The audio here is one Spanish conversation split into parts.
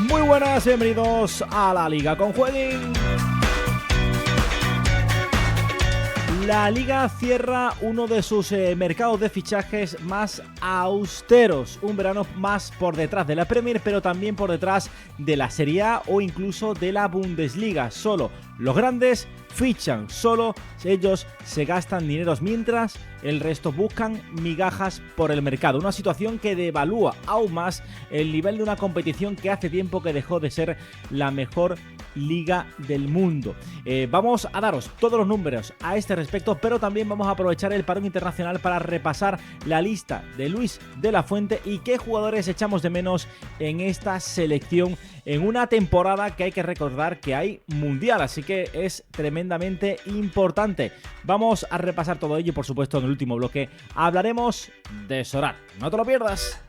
Muy buenas, bienvenidos a la Liga con Jueguin. La Liga cierra uno de sus mercados de fichajes más austeros. Un verano más por detrás de la Premier, pero también por detrás de la Serie A o incluso de la Bundesliga. Solo los grandes fichan, solo ellos se gastan dineros mientras el resto buscan migajas por el mercado. Una situación que devalúa aún más el nivel de una competición que hace tiempo que dejó de ser la mejor liga del mundo. Vamos a daros todos los números a este respecto, pero también vamos a aprovechar el parón internacional para repasar la lista de Luis de la Fuente y qué jugadores echamos de menos en esta selección en una temporada que hay que recordar que hay mundial, así que es tremendamente importante. Vamos a repasar todo ello y por supuesto en el último bloque hablaremos de Sorare. No te lo pierdas.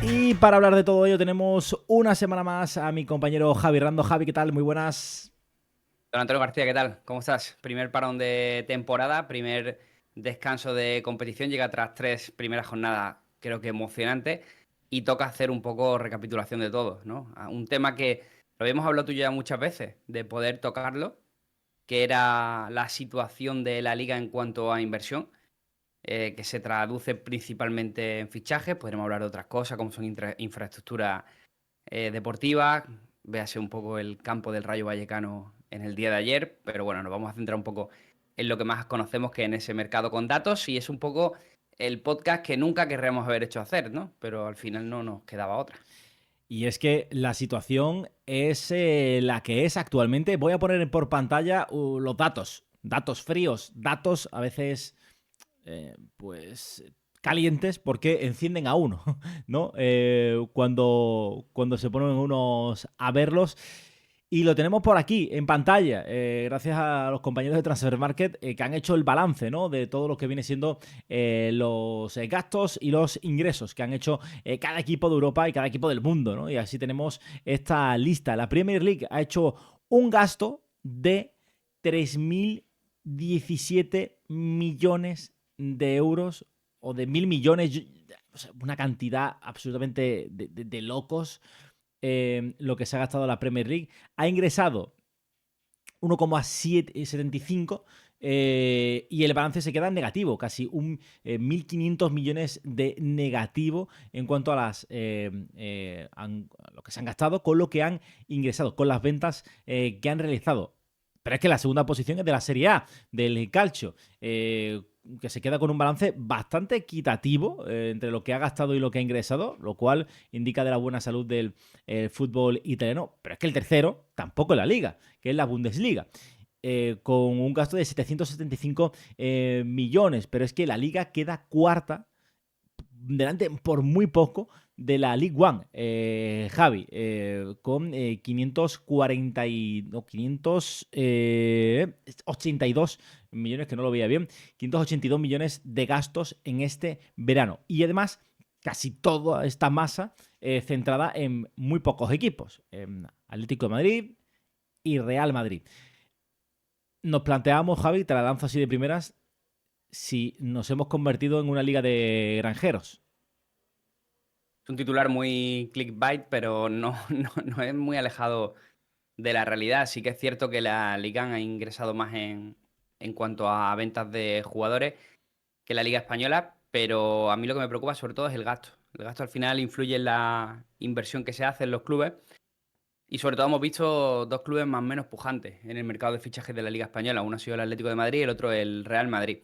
Y para hablar de todo ello tenemos una semana más a mi compañero Javi Rando. Javi, ¿qué tal? Muy buenas. Don Antonio García, ¿qué tal? ¿Cómo estás? Primer parón de temporada, primer descanso de competición, llega tras 3 primeras jornadas, creo que emocionantes, y toca hacer un poco recapitulación de todo, ¿no? Un tema que lo habíamos hablado tú ya muchas veces, de poder tocarlo, que era la situación de la liga en cuanto a inversión, que se traduce principalmente en fichajes. Podremos hablar de otras cosas, como son infraestructuras deportivas, véase un poco el campo del Rayo Vallecano en el día de ayer, pero bueno, nos vamos a centrar un poco en lo que más conocemos, que en ese mercado con datos, y es un poco el podcast que nunca querríamos haber hecho hacer, ¿no? Pero al final no nos quedaba otra. Y es que la situación es la que es actualmente. Voy a poner por pantalla los datos. Datos fríos, datos a veces pues calientes porque encienden a uno, ¿no? Cuando se ponen unos a verlos. Y lo tenemos por aquí, en pantalla, gracias a los compañeros de Transfer Market que han hecho el balance, ¿no?, de todo lo que viene siendo los gastos y los ingresos que han hecho cada equipo de Europa y cada equipo del mundo, ¿no? Y así tenemos esta lista. La Premier League ha hecho un gasto de 3.017 millones de euros o de 1.000 millones, o sea, una cantidad absolutamente de locos. Lo que se ha gastado la Premier League. Ha ingresado 1,75 y el balance se queda en negativo, casi 1.500 millones de negativo en cuanto a lo que se han gastado con lo que han ingresado, con las ventas que han realizado. Pero es que la segunda posición es de la Serie A, del Calcio, que se queda con un balance bastante equitativo entre lo que ha gastado y lo que ha ingresado, lo cual indica de la buena salud del fútbol italiano. Pero es que el tercero tampoco es la Liga, que es la Bundesliga. Con un gasto de 775 millones, pero es que la Liga queda cuarta, delante por muy poco de la League One, Javi, con 582 millones, que no lo veía bien, 582 millones de gastos en este verano. Y además, casi toda esta masa centrada en muy pocos equipos, Atlético de Madrid y Real Madrid. Nos planteamos, Javi, te la lanzo así de primeras, si nos hemos convertido en una liga de granjeros. Es un titular muy clickbait, pero no es muy alejado de la realidad. Sí que es cierto que la Liga ha ingresado más en cuanto a ventas de jugadores que la Liga Española, pero a mí lo que me preocupa sobre todo es el gasto. El gasto al final influye en la inversión que se hace en los clubes, y sobre todo hemos visto dos clubes más o menos pujantes en el mercado de fichajes de la Liga Española. Uno ha sido el Atlético de Madrid y el otro el Real Madrid.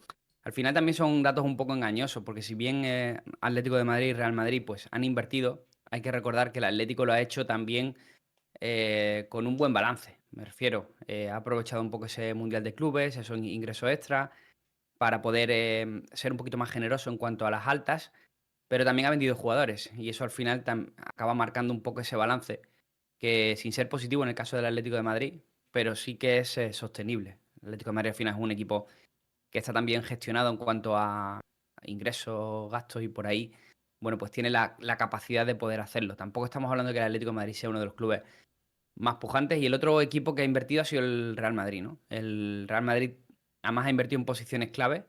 Al final también son datos un poco engañosos, porque si bien Atlético de Madrid y Real Madrid pues han invertido, hay que recordar que el Atlético lo ha hecho también con un buen balance. Me refiero, ha aprovechado un poco ese Mundial de Clubes, esos ingresos extras, para poder ser un poquito más generoso en cuanto a las altas, pero también ha vendido jugadores, y eso al final acaba marcando un poco ese balance, que sin ser positivo en el caso del Atlético de Madrid, pero sí que es sostenible. El Atlético de Madrid al final es un equipo que está tan bien gestionado en cuanto a ingresos, gastos y por ahí, bueno, pues tiene la capacidad de poder hacerlo. Tampoco estamos hablando de que el Atlético de Madrid sea uno de los clubes más pujantes, y el otro equipo que ha invertido ha sido el Real Madrid, ¿no? El Real Madrid Además ha invertido en posiciones clave,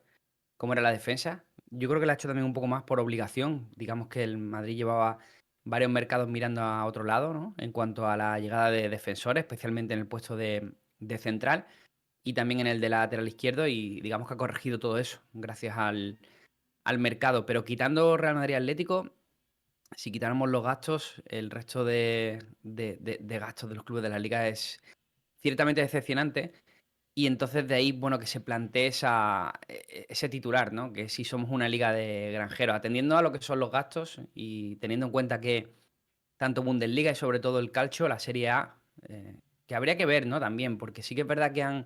como era la defensa. Yo creo que lo ha hecho también un poco más por obligación. Digamos que el Madrid llevaba varios mercados mirando a otro lado, ¿no? En cuanto a la llegada de defensores, especialmente en el puesto de central y también en el de lateral izquierdo. Y digamos que ha corregido todo eso gracias al mercado. Pero quitando Real Madrid Atlético, si quitáramos los gastos, el resto de gastos de los clubes de la liga es ciertamente decepcionante. Y entonces de ahí, bueno, que se plantee ese titular, ¿no? Que si somos una liga de granjeros, atendiendo a lo que son los gastos y teniendo en cuenta que tanto Bundesliga y sobre todo el Calcio, la Serie A, que habría que ver, ¿no? También, porque sí que es verdad que han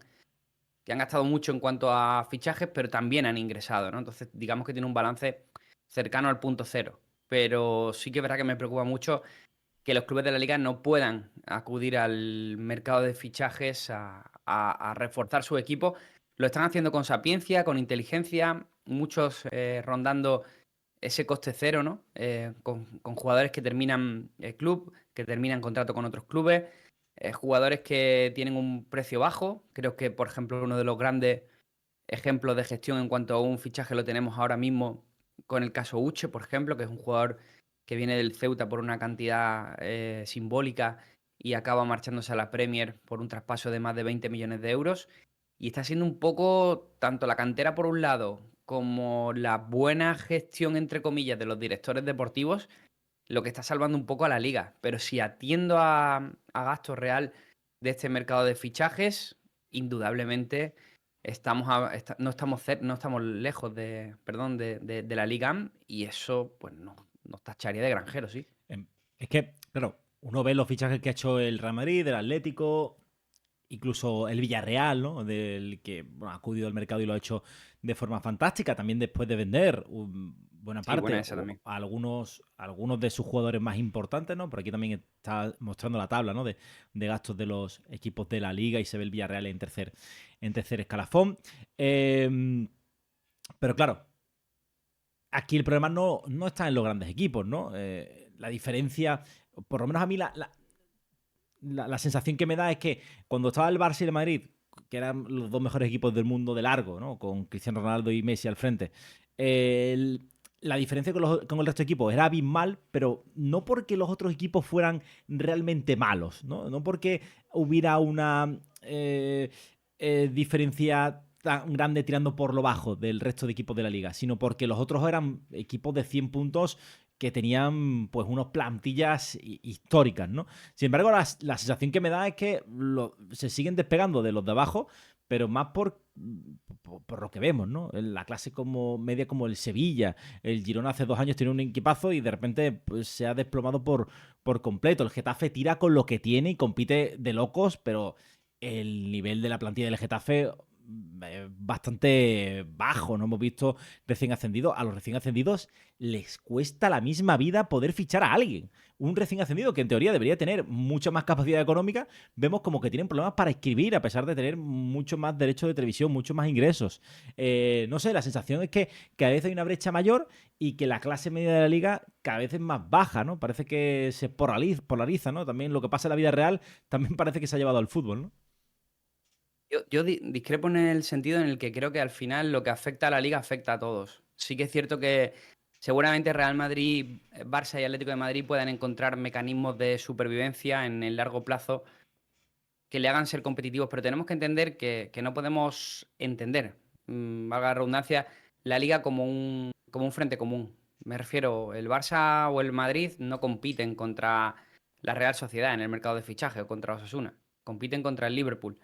gastado mucho en cuanto a fichajes, pero también han ingresado, ¿no? Entonces, digamos que tiene un balance cercano al punto cero. Pero sí que es verdad que me preocupa mucho que los clubes de la liga no puedan acudir al mercado de fichajes a reforzar su equipo. Lo están haciendo con sapiencia, con inteligencia, muchos rondando ese coste cero, ¿no? Con jugadores que terminan el club, que terminan contrato con otros clubes, jugadores que tienen un precio bajo. Creo que, por ejemplo, uno de los grandes ejemplos de gestión en cuanto a un fichaje lo tenemos ahora mismo con el caso Uche, por ejemplo, que es un jugador que viene del Ceuta por una cantidad simbólica y acaba marchándose a la Premier por un traspaso de más de 20 millones de euros. Y está siendo un poco tanto la cantera por un lado como la buena gestión, entre comillas, de los directores deportivos, lo que está salvando un poco a la liga. Pero si atiendo a gasto real de este mercado de fichajes, indudablemente no estamos lejos de la liga y eso pues nos tacharía de granjeros, sí. Es que, claro, uno ve los fichajes que ha hecho el Real Madrid, el Atlético, incluso el Villarreal, ¿no? Del que bueno, ha acudido al mercado y lo ha hecho de forma fantástica, también después de vender buena Sí, buena parte esa o también. algunos de sus jugadores más importantes, ¿no? Por aquí también está mostrando la tabla, ¿no? De gastos de los equipos de la liga y se ve el Villarreal en tercer escalafón. Pero claro, aquí el problema no está en los grandes equipos, ¿no? La diferencia, por lo menos a mí la sensación que me da es que cuando estaba el Barça y el Madrid, que eran los dos mejores equipos del mundo de largo, ¿no? Con Cristiano Ronaldo y Messi al frente, la diferencia con el resto de equipos era abismal, pero no porque los otros equipos fueran realmente malos, ¿no? No porque hubiera una diferencia tan grande tirando por lo bajo del resto de equipos de la liga, sino porque los otros eran equipos de 100 puntos que tenían pues unas plantillas históricas, ¿no? Sin embargo, la sensación que me da es que se siguen despegando de los de abajo, pero más por lo que vemos, ¿no? La clase como media como el Sevilla, el Girona hace 2 años tiene un equipazo y de repente pues, se ha desplomado por completo. El Getafe tira con lo que tiene y compite de locos, pero el nivel de la plantilla del Getafe bastante bajo. No hemos visto recién ascendidos. A los recién ascendidos les cuesta la misma vida poder fichar a alguien. Un recién ascendido que en teoría debería tener mucha más capacidad económica, vemos como que tienen problemas para escribir, a pesar de tener mucho más derechos de televisión, mucho más ingresos. No sé, la sensación es que cada vez hay una brecha mayor y que la clase media de la liga cada vez es más baja, ¿no? Parece que se polariza, ¿no? También lo que pasa en la vida real también parece que se ha llevado al fútbol, ¿no? Yo discrepo en el sentido en el que creo que al final lo que afecta a la liga afecta a todos. Sí que es cierto que seguramente Real Madrid, Barça y Atlético de Madrid puedan encontrar mecanismos de supervivencia en el largo plazo que le hagan ser competitivos, pero tenemos que entender que no podemos entender, valga la redundancia, la liga como un frente común. Me refiero, el Barça o el Madrid no compiten contra la Real Sociedad en el mercado de fichaje o contra Osasuna, compiten contra el Liverpool.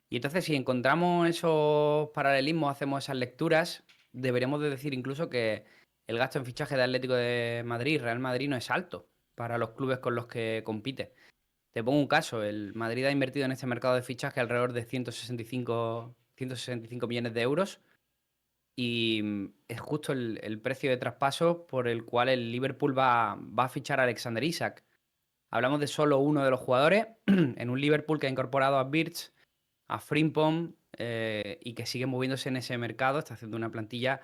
Y entonces, si encontramos esos paralelismos, hacemos esas lecturas, deberíamos de decir incluso que el gasto en fichaje de Atlético de Madrid, Real Madrid, no es alto para los clubes con los que compite. Te pongo un caso, el Madrid ha invertido en este mercado de fichaje alrededor de 165 millones de euros y es justo el precio de traspaso por el cual el Liverpool va a fichar a Alexander Isak. Hablamos de solo uno de los jugadores en un Liverpool que ha incorporado a Birch, a Frimpong y que sigue moviéndose en ese mercado, está haciendo una plantilla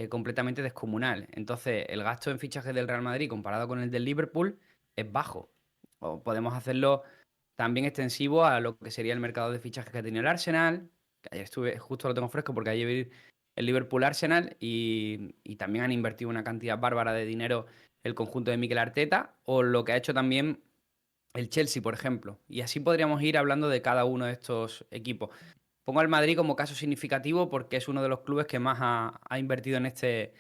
completamente descomunal. Entonces, el gasto en fichajes del Real Madrid comparado con el del Liverpool es bajo. O podemos hacerlo también extensivo a lo que sería el mercado de fichajes que ha tenido el Arsenal, que ayer estuve, justo lo tengo fresco porque ayer vi el Liverpool-Arsenal y también han invertido una cantidad bárbara de dinero el conjunto de Mikel Arteta, o lo que ha hecho también el Chelsea, por ejemplo. Y así podríamos ir hablando de cada uno de estos equipos. Pongo al Madrid como caso significativo porque es uno de los clubes que más ha invertido en este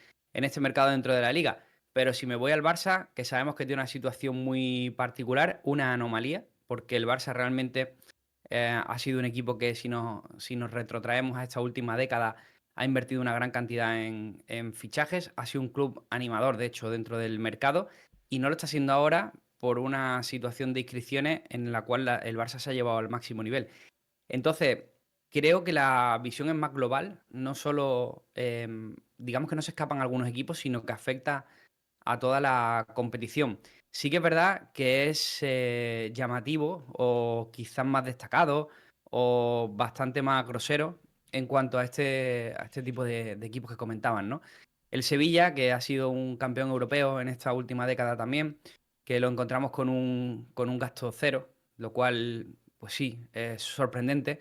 mercado dentro de la liga. Pero si me voy al Barça, que sabemos que tiene una situación muy particular, una anomalía, porque el Barça realmente ha sido un equipo que si nos retrotraemos a esta última década ha invertido una gran cantidad en fichajes, ha sido un club animador, de hecho, dentro del mercado y no lo está haciendo ahora por una situación de inscripciones en la cual el Barça se ha llevado al máximo nivel. Entonces, creo que la visión es más global, no solo, digamos que no se escapan algunos equipos, sino que afecta a toda la competición. Sí que es verdad que es llamativo o quizás más destacado o bastante más grosero en cuanto a este tipo de equipos que comentaban, ¿no? El Sevilla, que ha sido un campeón europeo en esta última década también, que lo encontramos con un gasto cero, lo cual, pues sí, es sorprendente.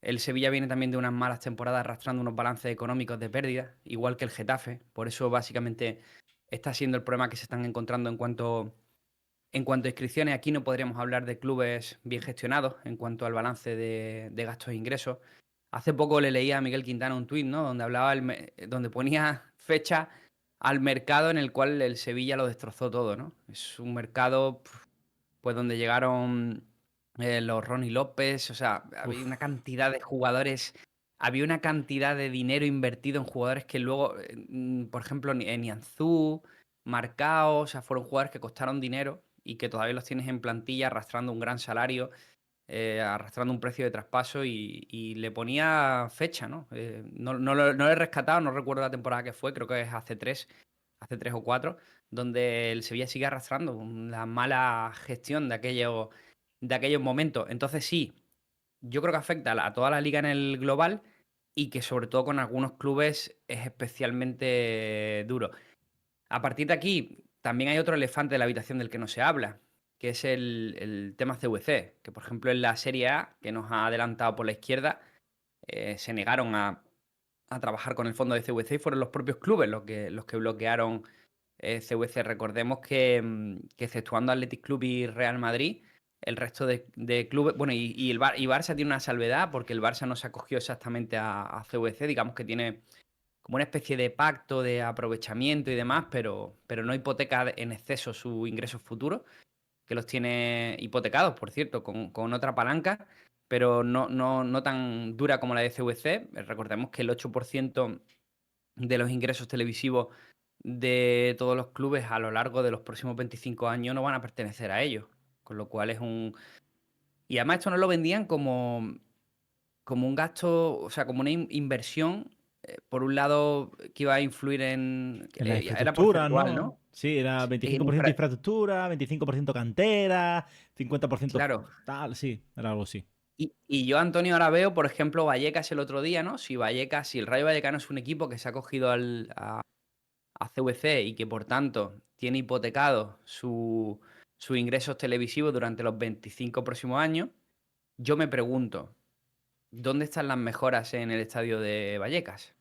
El Sevilla viene también de unas malas temporadas arrastrando unos balances económicos de pérdida, igual que el Getafe. Por eso, básicamente, está siendo el problema que se están encontrando en cuanto a inscripciones. Aquí no podríamos hablar de clubes bien gestionados en cuanto al balance de gastos e ingresos. Hace poco le leía a Miguel Quintana un tuit, ¿no? Donde hablaba, donde ponía fecha al mercado en el cual el Sevilla lo destrozó todo, ¿no? Es un mercado, pues, donde llegaron los Ronnie López, o sea, había una Uf. cantidad de jugadores, había una cantidad de dinero invertido en jugadores que luego, por ejemplo, Nianzú, Marcao, o sea, fueron jugadores que costaron dinero y que todavía los tienes en plantilla arrastrando un gran salario, arrastrando un precio de traspaso y le ponía fecha, ¿no? No lo he rescatado, no recuerdo la temporada que fue, creo que es hace tres o cuatro, donde el Sevilla sigue arrastrando la mala gestión de aquellos momentos. Entonces sí, yo creo que afecta a toda la liga en el global y que sobre todo con algunos clubes es especialmente duro. A partir de aquí, también hay otro elefante de la habitación del que no se habla, que es el tema CVC, que por ejemplo en la Serie A, que nos ha adelantado por la izquierda, se negaron a trabajar con el fondo de CVC y fueron los propios clubes los que bloquearon CVC. Recordemos que exceptuando Athletic Club y Real Madrid, el resto de clubes, bueno, y Barça tiene una salvedad porque el Barça no se acogió exactamente a CVC, digamos que tiene como una especie de pacto de aprovechamiento y demás, pero no hipoteca en exceso sus ingresos futuros, que los tiene hipotecados, por cierto, con otra palanca, pero no tan dura como la de CVC. Recordemos que el 8% de los ingresos televisivos de todos los clubes a lo largo de los próximos 25 años no van a pertenecer a ellos, con lo cual es un... Y además esto no lo vendían como un gasto, o sea, como una inversión, por un lado, que iba a influir en... En las era infraestructuras, porcentual, ¿no? ¿no? Sí, era En 25% infraestructura, 25% cantera, 50% claro. tal, sí, era algo así. Y yo, Antonio, ahora veo, por ejemplo, Vallecas el otro día, ¿no? Si el Rayo Vallecano es un equipo que se ha cogido a CVC y que por tanto tiene hipotecado sus ingresos televisivos durante los 25 próximos años, yo me pregunto, ¿dónde están las mejoras en el estadio de Vallecas?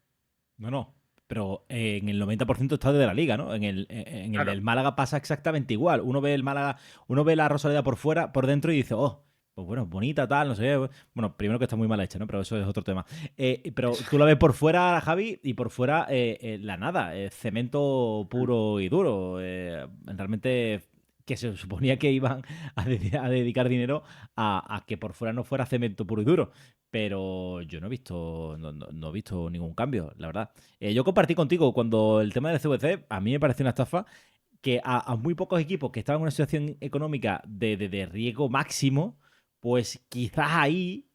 No, no. Pero en el 90% está de la liga, ¿no? En el Claro. del Málaga pasa exactamente igual. Uno ve el Málaga, uno ve la Rosaleda por fuera, por dentro y dice, oh, pues bueno, bonita, tal, no sé qué. Bueno, primero que está muy mal hecha, ¿no? Pero eso es otro tema. Pero tú la ves por fuera, Javi, y por fuera la nada, cemento puro y duro. Realmente que se suponía que iban a dedicar dinero a que por fuera no fuera cemento puro y duro. Pero yo no he visto, no he visto ningún cambio, la verdad. Yo compartí contigo cuando el tema del CVC a mí me pareció una estafa que a muy pocos equipos que estaban en una situación económica de riesgo máximo, pues quizás ahí,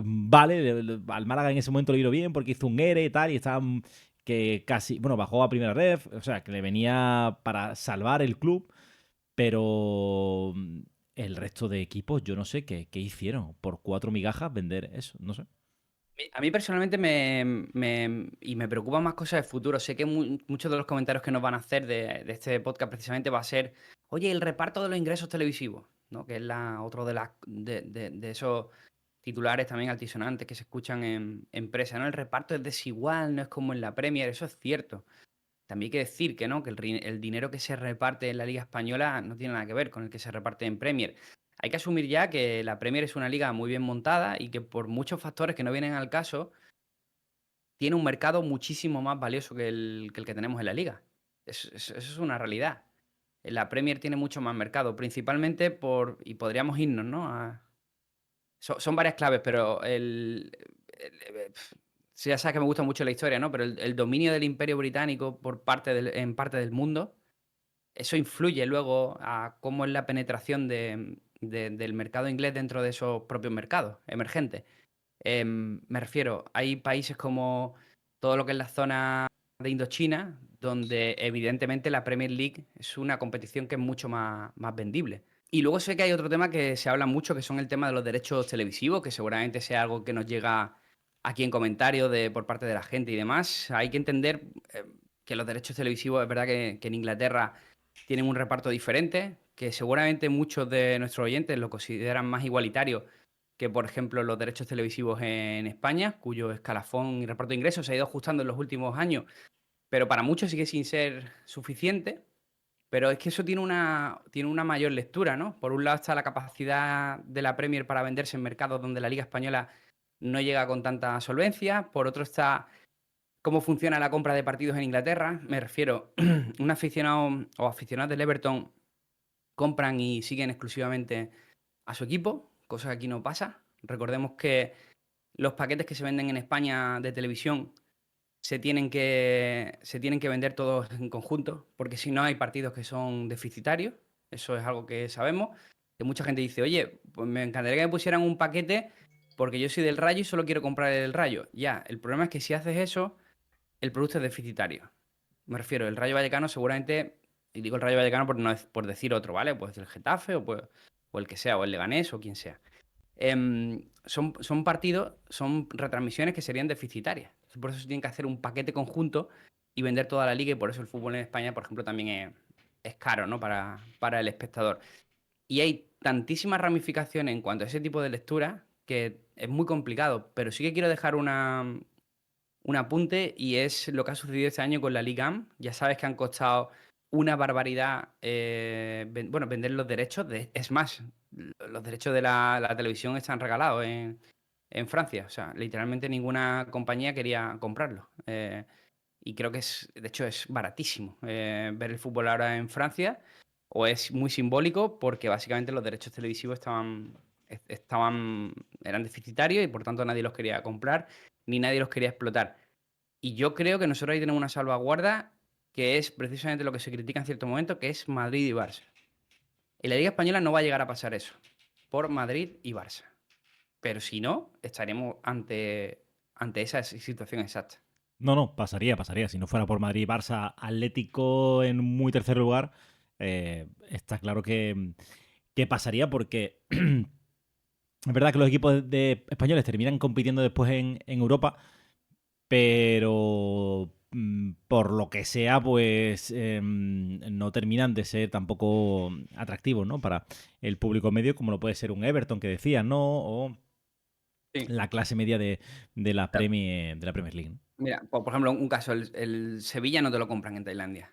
vale, al Málaga en ese momento le vino bien porque hizo un ERE y tal, y estaban que casi, bueno, bajó a primera ref, o sea, que le venía para salvar el club, pero el resto de equipos, yo no sé qué hicieron. Por 4 migajas vender eso, no sé. A mí personalmente y me preocupan más cosas de futuro. Sé que muchos de los comentarios que nos van a hacer de este podcast precisamente va a ser, oye, el reparto de los ingresos televisivos, ¿no? Que es otro de esos titulares también altisonantes que se escuchan en prensa, ¿no? El reparto es desigual, no es como en la Premier, eso es cierto. También hay que decir que no, que el dinero que se reparte en la Liga Española no tiene nada que ver con el que se reparte en Premier. Hay que asumir ya que la Premier es una liga muy bien montada y que por muchos factores que no vienen al caso, tiene un mercado muchísimo más valioso que el que tenemos en la liga. Eso es una realidad. La Premier tiene mucho más mercado, principalmente y podríamos irnos, ¿no? Son varias claves, pero sí, ya sabes que me gusta mucho la historia, ¿no? Pero el dominio del Imperio Británico en parte del mundo, eso influye luego a cómo es la penetración del mercado inglés dentro de esos propios mercados emergentes. Me refiero, hay países como todo lo que es la zona de Indochina, donde evidentemente la Premier League es una competición que es mucho más vendible. Y luego sé que hay otro tema que se habla mucho, que son el tema de los derechos televisivos, que seguramente sea algo que nos llega aquí en comentarios por parte de la gente y demás. Hay que entender que los derechos televisivos, es verdad que en Inglaterra tienen un reparto diferente, que seguramente muchos de nuestros oyentes lo consideran más igualitario que, por ejemplo, los derechos televisivos en España, cuyo escalafón y reparto de ingresos se ha ido ajustando en los últimos años, pero para muchos sigue sin ser suficiente. Pero es que eso tiene una mayor lectura, ¿no? Por un lado está la capacidad de la Premier para venderse en mercados donde la Liga Española no llega con tanta solvencia. Por otro está cómo funciona la compra de partidos en Inglaterra. Me refiero, un aficionado o aficionados del Everton compran y siguen exclusivamente a su equipo, cosa que aquí no pasa. Recordemos que los paquetes que se venden en España de televisión se tienen que vender todos en conjunto, porque si no hay partidos que son deficitarios. Eso es algo que sabemos. Que mucha gente dice, oye, pues me encantaría que me pusieran un paquete porque yo soy del Rayo y solo quiero comprar el Rayo. Ya, el problema es que si haces eso, el producto es deficitario. Me refiero, el Rayo Vallecano seguramente, y digo el Rayo Vallecano por, no, por decir otro, ¿vale? Pues el Getafe o el que sea, o el Leganés o quien sea. Son partidos, son retransmisiones que serían deficitarias. Por eso se tiene que hacer un paquete conjunto y vender toda la liga y por eso el fútbol en España, por ejemplo, también es caro, ¿no? Para el espectador. Y hay tantísimas ramificaciones en cuanto a ese tipo de lectura que es muy complicado, pero sí que quiero dejar un apunte y es lo que ha sucedido este año con la Liga AM. Ya sabes que han costado una barbaridad vender los derechos. Es más, los derechos de la televisión están regalados en Francia. O sea, literalmente ninguna compañía quería comprarlo. Y creo que de hecho, es baratísimo ver el fútbol ahora en Francia. O es muy simbólico porque básicamente los derechos televisivos eran deficitarios y por tanto nadie los quería comprar ni nadie los quería explotar. Y yo creo que nosotros ahí tenemos una salvaguarda que es precisamente lo que se critica en cierto momento, que es Madrid y Barça. En la Liga Española no va a llegar a pasar eso, por Madrid y Barça. Pero si no, estaremos ante esa situación exacta. No, no, pasaría. Si no fuera por Madrid, Barça, Atlético en muy tercer lugar, está claro que pasaría porque es verdad que los equipos de españoles terminan compitiendo después en Europa, pero por lo que sea, pues no terminan de ser tampoco atractivos, ¿no? Para el público medio, como lo puede ser un Everton que decía, ¿no? O Sí. la clase media de la Premier League, ¿no? Mira, por ejemplo, un caso, el Sevilla no te lo compran en Tailandia.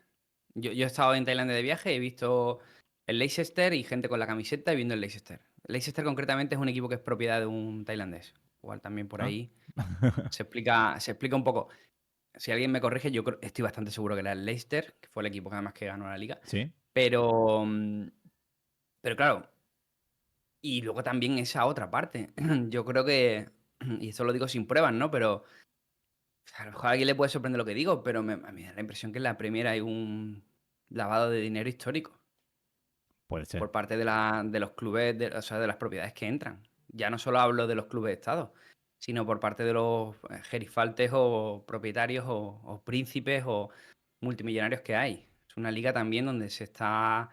Yo he estado en Tailandia de viaje y he visto el Leicester y gente con la camiseta y viendo el Leicester. El Leicester concretamente es un equipo que es propiedad de un tailandés. Igual también por Ah. ahí se explica un poco. Si alguien me corrige, estoy bastante seguro que era el Leicester, que fue el equipo que además que ganó la liga. Sí. Pero, pero claro, y luego también esa otra parte. Yo creo que, y esto lo digo sin pruebas, ¿no? Pero a lo mejor a alguien le puede sorprender lo que digo, pero a mí me da la impresión que en la Premier hay un lavado de dinero histórico Puede ser. por parte de los clubes, o sea, de las propiedades que entran. Ya no solo hablo de los clubes de Estado, sino por parte de los gerifaltes o propietarios o príncipes o multimillonarios que hay. Es una liga también donde se está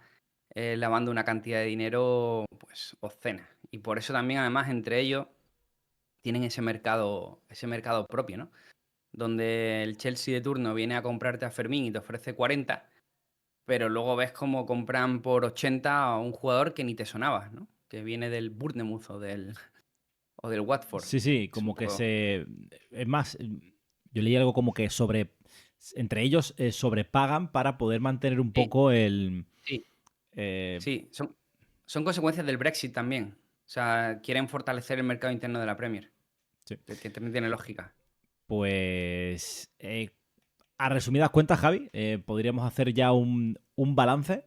lavando una cantidad de dinero pues obscena. Y por eso también, además, entre ellos tienen ese mercado propio, ¿no? Donde el Chelsea de turno viene a comprarte a Fermín y te ofrece 40, pero luego ves cómo compran por 80 a un jugador que ni te sonaba, ¿no? Que viene del Bournemouth o o del Watford. Sí, sí, Es un como que poco... se... Es más, yo leí algo como que entre ellos sobrepagan para poder mantener un Sí, poco el... sí, eh, sí. Son consecuencias del Brexit también. O sea, quieren fortalecer el mercado interno de la Premier, sí. que también tiene lógica. Pues... a resumidas cuentas, Javi, podríamos hacer ya un balance.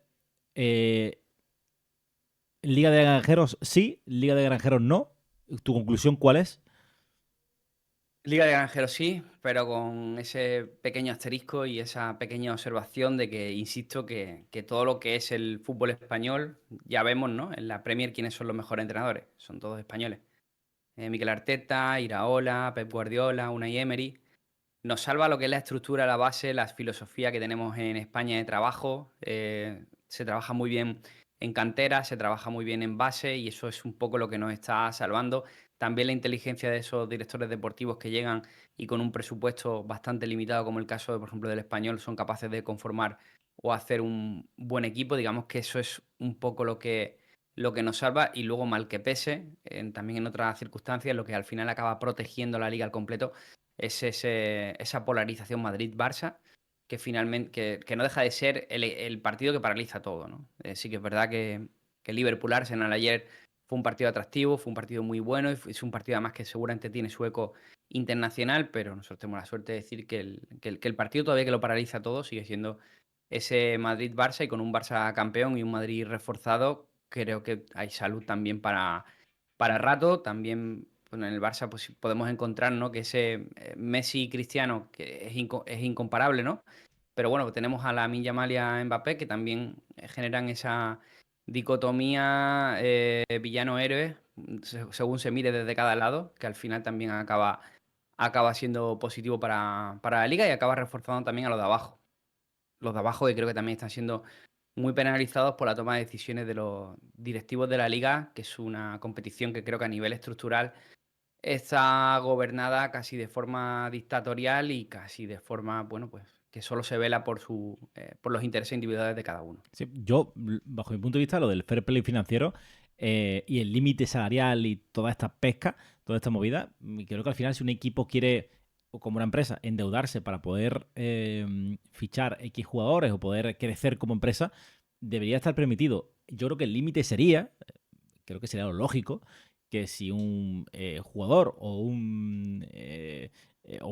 Eh, Liga de Granjeros sí, Liga de Granjeros no. ¿Tu conclusión cuál es? Liga de Granjeros sí, pero con ese pequeño asterisco y esa pequeña observación de que, insisto, que todo lo que es el fútbol español, ya vemos, ¿no? En la Premier quiénes son los mejores entrenadores. Son todos españoles. Mikel Arteta, Iraola, Pep Guardiola, Unai Emery. Nos salva lo que es la estructura, la base, la filosofía que tenemos en España de trabajo. Se trabaja muy bien en cantera, se trabaja muy bien en base y eso es un poco lo que nos está salvando. También la inteligencia de esos directores deportivos que llegan y con un presupuesto bastante limitado, como el caso, por ejemplo, del Español, son capaces de conformar o hacer un buen equipo. Digamos que eso es un poco lo que nos salva y luego, mal que pese, también en otras circunstancias, lo que al final acaba protegiendo la liga al completo es esa polarización Madrid-Barça, que finalmente que no deja de ser el partido que paraliza todo, ¿no? Sí que es verdad que Liverpool-Arsenal ayer fue un partido atractivo, fue un partido muy bueno, y es un partido además que seguramente tiene su eco internacional, pero nosotros tenemos la suerte de decir que el partido todavía que lo paraliza todo sigue siendo ese Madrid-Barça, y con un Barça campeón y un Madrid reforzado, creo que hay salud también para rato. También, bueno, en el Barça pues sí podemos encontrar, ¿no?, que ese Messi y Cristiano, que es incomparable, ¿no? Pero bueno, tenemos a Lamine Yamal y a Mbappé, que también generan esa dicotomía villano-héroe, según se mire desde cada lado, que al final también acaba siendo positivo para la liga y acaba reforzando también a los de abajo. Los de abajo, que creo que también están siendo muy penalizados por la toma de decisiones de los directivos de la liga, que es una competición que creo que a nivel estructural está gobernada casi de forma dictatorial y casi de forma, bueno, pues que solo se vela por los intereses individuales de cada uno. Sí, yo, bajo mi punto de vista, lo del fair play financiero y el límite salarial y toda esta pesca, toda esta movida, creo que al final si un equipo quiere, o como una empresa, endeudarse para poder fichar X jugadores o poder crecer como empresa, debería estar permitido. Yo creo que el límite sería, creo que sería lo lógico, que si un jugador o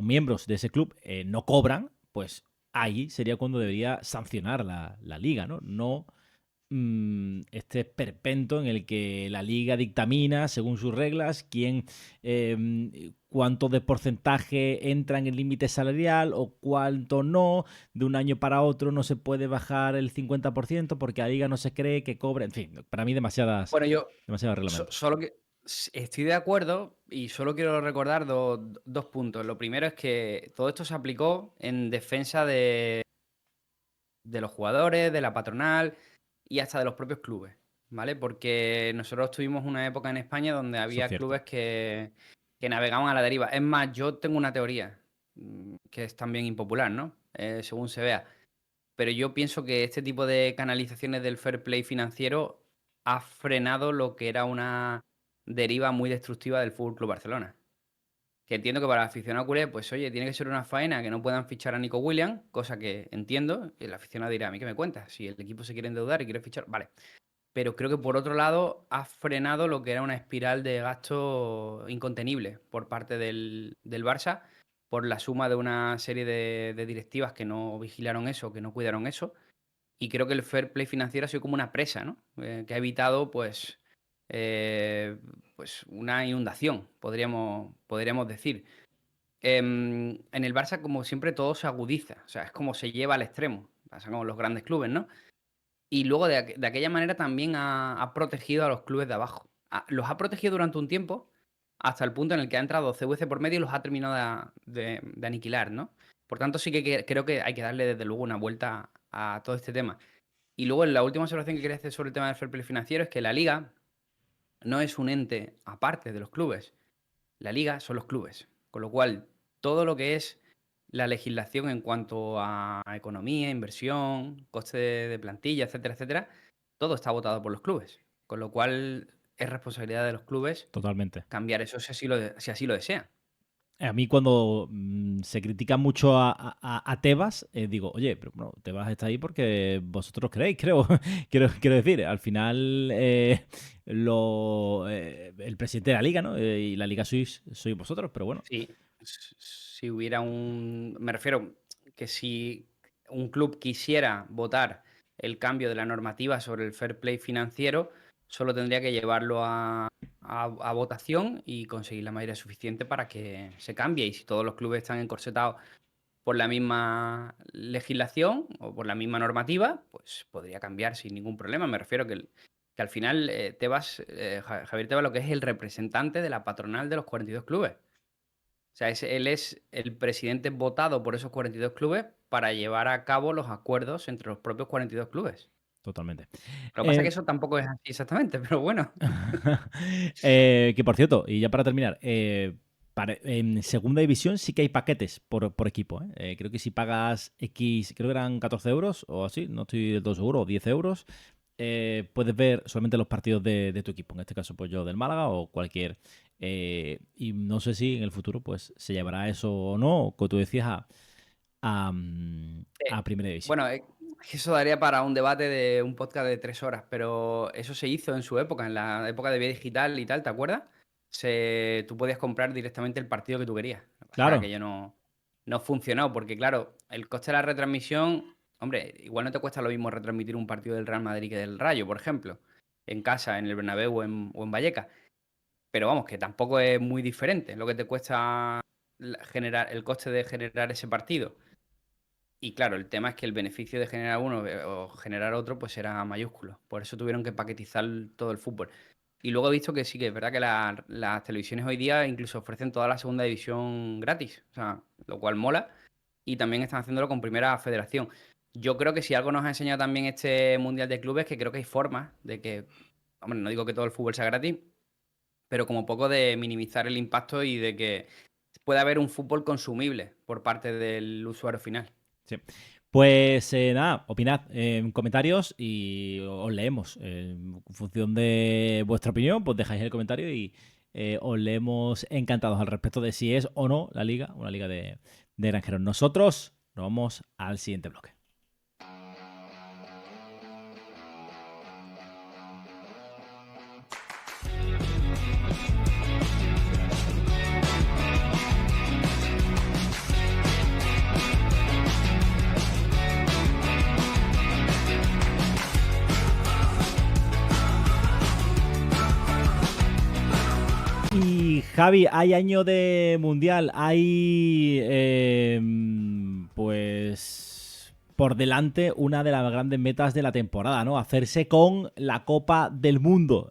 miembros de ese club no cobran, pues ahí sería cuando debería sancionar la liga, ¿no? No este esperpento en el que la liga dictamina, según sus reglas, cuánto de porcentaje entra en el límite salarial o cuánto no. De un año para otro no se puede bajar el 50% porque la liga no se cree que cobre. En fin, para mí demasiados Bueno, yo reglamentos. solo que estoy de acuerdo y solo quiero recordar dos puntos. Lo primero es que todo esto se aplicó en defensa de los jugadores, de la patronal y hasta de los propios clubes, ¿vale? Porque nosotros tuvimos una época en España donde Eso es había cierto. clubes que navegaban a la deriva. Es más, yo tengo una teoría que es también impopular, ¿no? Según se vea. Pero yo pienso que este tipo de canalizaciones del fair play financiero ha frenado lo que era una deriva muy destructiva del Fútbol Club Barcelona. Que entiendo que para el aficionado culé, pues oye, tiene que ser una faena que no puedan fichar a Nico Williams, cosa que entiendo. Y el aficionado dirá, ¿a mí qué me cuentas? Si el equipo se quiere endeudar y quiere fichar, vale. Pero creo que por otro lado ha frenado lo que era una espiral de gasto incontenible por parte del Barça, por la suma de una serie de directivas que no vigilaron eso, que no cuidaron eso. Y creo que el fair play financiero ha sido como una presa, ¿no? Que ha evitado, pues una inundación, podríamos decir. En el Barça, como siempre, todo se agudiza, o sea, es como se lleva al extremo, pasa con los grandes clubes, ¿no? Y luego de aquella manera también ha protegido a los clubes de abajo. Los ha protegido durante un tiempo, hasta el punto en el que ha entrado CVC por medio y los ha terminado de aniquilar, ¿no? Por tanto, sí que creo que hay que darle desde luego una vuelta a todo este tema. Y luego, la última observación que quería hacer sobre el tema del fair play financiero es que la liga no es un ente aparte de los clubes. La liga son los clubes. Con lo cual, todo lo que es la legislación en cuanto a economía, inversión, coste de plantilla, etcétera, etcétera, todo está votado por los clubes. Con lo cual, es responsabilidad de los clubes Totalmente. cambiar eso si así lo desean. A mí cuando se critica mucho a Tebas, digo, oye, pero bueno, Tebas está ahí porque vosotros creéis, creo. Quiero decir, al final el presidente de la liga, ¿no? Y la liga sois vosotros, pero bueno. Sí, si hubiera me refiero que si un club quisiera votar el cambio de la normativa sobre el fair play financiero, solo tendría que llevarlo a votación y conseguir la mayoría suficiente para que se cambie. Y si todos los clubes están encorsetados por la misma legislación o por la misma normativa, pues podría cambiar sin ningún problema. Me refiero que al final Javier Tebas lo que es el representante de la patronal de los 42 clubes. O sea, él es el presidente votado por esos 42 clubes para llevar a cabo los acuerdos entre los propios 42 clubes. Totalmente. Lo que pasa es que Eh, eso tampoco es así exactamente, pero bueno. que por cierto, y ya para terminar, en segunda división sí que hay paquetes por equipo. Creo que si pagas X, creo que eran 14 euros o así, no estoy del todo seguro, o 10 euros, puedes ver solamente los partidos de tu equipo. En este caso, pues yo del Málaga o cualquier. Y no sé si en el futuro pues se llevará eso o no, como tú decías, a Primera División. Bueno, eso daría para un debate de un podcast de 3 horas, pero eso se hizo en su época, en la época de Vía Digital y tal, ¿te acuerdas? Tú podías comprar directamente el partido que tú querías. Lo que pasa es que Claro, aquello no funcionó, porque claro, el coste de la retransmisión, hombre, igual no te cuesta lo mismo retransmitir un partido del Real Madrid que del Rayo, por ejemplo, en casa, en el Bernabéu o en Vallecas. Pero vamos, que tampoco es muy diferente lo que te cuesta generar el coste de generar ese partido. Y claro, el tema es que el beneficio de generar uno o generar otro, pues era mayúsculo. Por eso tuvieron que paquetizar todo el fútbol. Y luego he visto que sí, que es verdad que las televisiones hoy día incluso ofrecen toda la segunda división gratis. O sea, lo cual mola. Y también están haciéndolo con Primera Federación. Yo creo que si algo nos ha enseñado también este Mundial de Clubes, que creo que hay formas de que, hombre, no digo que todo el fútbol sea gratis, pero como poco de minimizar el impacto y de que pueda haber un fútbol consumible por parte del usuario final. sí. Pues nada, opinad en comentarios y os leemos. En función de vuestra opinión, pues dejáis el comentario y os leemos encantados al respecto de si es o no la liga, una liga de granjeros. Nosotros nos vamos al siguiente bloque. Y Javi, hay año de mundial, hay pues por delante una de las grandes metas de la temporada, ¿no? Hacerse con la Copa del Mundo,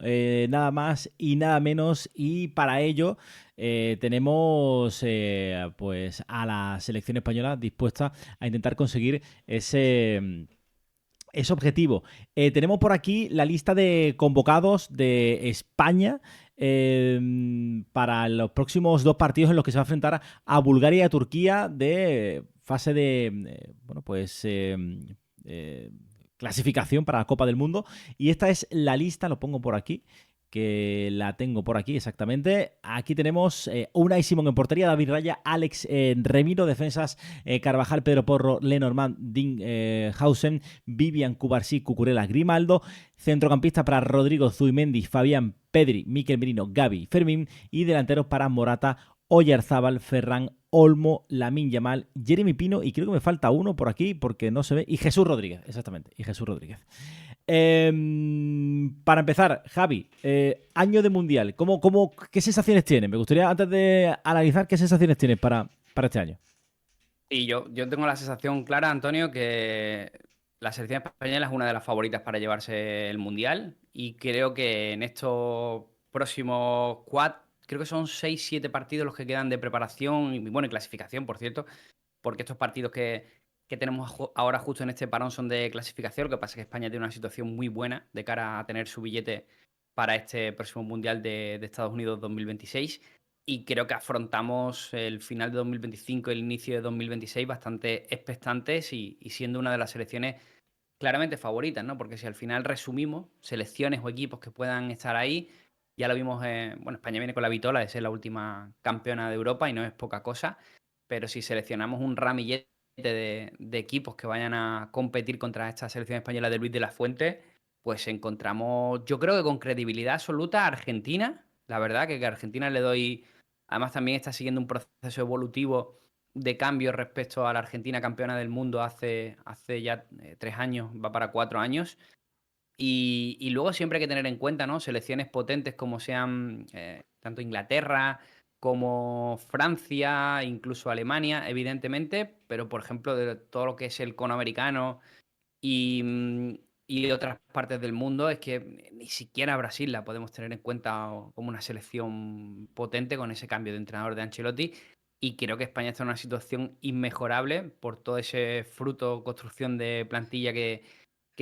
nada más y nada menos. Y para ello tenemos pues a la selección española dispuesta a intentar conseguir ese objetivo. Tenemos por aquí la lista de convocados de España para los próximos 2 partidos en los que se va a enfrentar a Bulgaria y a Turquía de fase de bueno, pues clasificación para la Copa del Mundo. Y esta es la lista, lo pongo por aquí, que la tengo por aquí exactamente. Aquí tenemos Unai Simón en portería, David Raya, Alex Remiro, defensas Carvajal, Pedro Porro, Lenormand, Dinghausen, Vivian, Cubarsí, Cucurella, Grimaldo, centrocampista para Rodrigo, Zubimendi, Fabián, Pedri, Mikel Merino, Gavi, Fermín y delanteros para Morata, Oyarzábal, Ferran, Olmo, Lamine Yamal, Jeremy Pino y creo que me falta uno por aquí porque no se ve, y Jesús Rodríguez, exactamente, y Jesús Rodríguez. Para empezar, Javi, año de mundial, ¿qué sensaciones tienes? Me gustaría, antes de analizar, ¿qué sensaciones tienes para este año? Y yo tengo la sensación clara, Antonio, que la selección española es una de las favoritas para llevarse el Mundial y creo que en estos próximos creo que son 6, 7 partidos los que quedan de preparación y bueno, y clasificación, por cierto, porque estos partidos que tenemos ahora justo en este parón son de clasificación. Lo que pasa es que España tiene una situación muy buena de cara a tener su billete para este próximo Mundial de Estados Unidos 2026. Y creo que afrontamos el final de 2025 y el inicio de 2026 bastante expectantes y siendo una de las selecciones claramente favoritas, ¿no? Porque si al final resumimos selecciones o equipos que puedan estar ahí, Ya lo vimos, bueno, España viene con la vitola de ser la última campeona de Europa y no es poca cosa, pero si seleccionamos un ramillete de equipos que vayan a competir contra esta selección española de Luis de la Fuente, pues encontramos, yo creo que con credibilidad absoluta a Argentina. La verdad que a Argentina le doy, además también está siguiendo un proceso evolutivo de cambio respecto a la Argentina campeona del mundo hace ya 3 años, va para 4 años. Y luego siempre hay que tener en cuenta, ¿no? Selecciones potentes como sean tanto Inglaterra como Francia, incluso Alemania, evidentemente, pero por ejemplo de todo lo que es el cono americano y otras partes del mundo, es que ni siquiera Brasil la podemos tener en cuenta como una selección potente con ese cambio de entrenador de Ancelotti. Y creo que España está en una situación inmejorable por todo ese fruto, construcción de plantilla que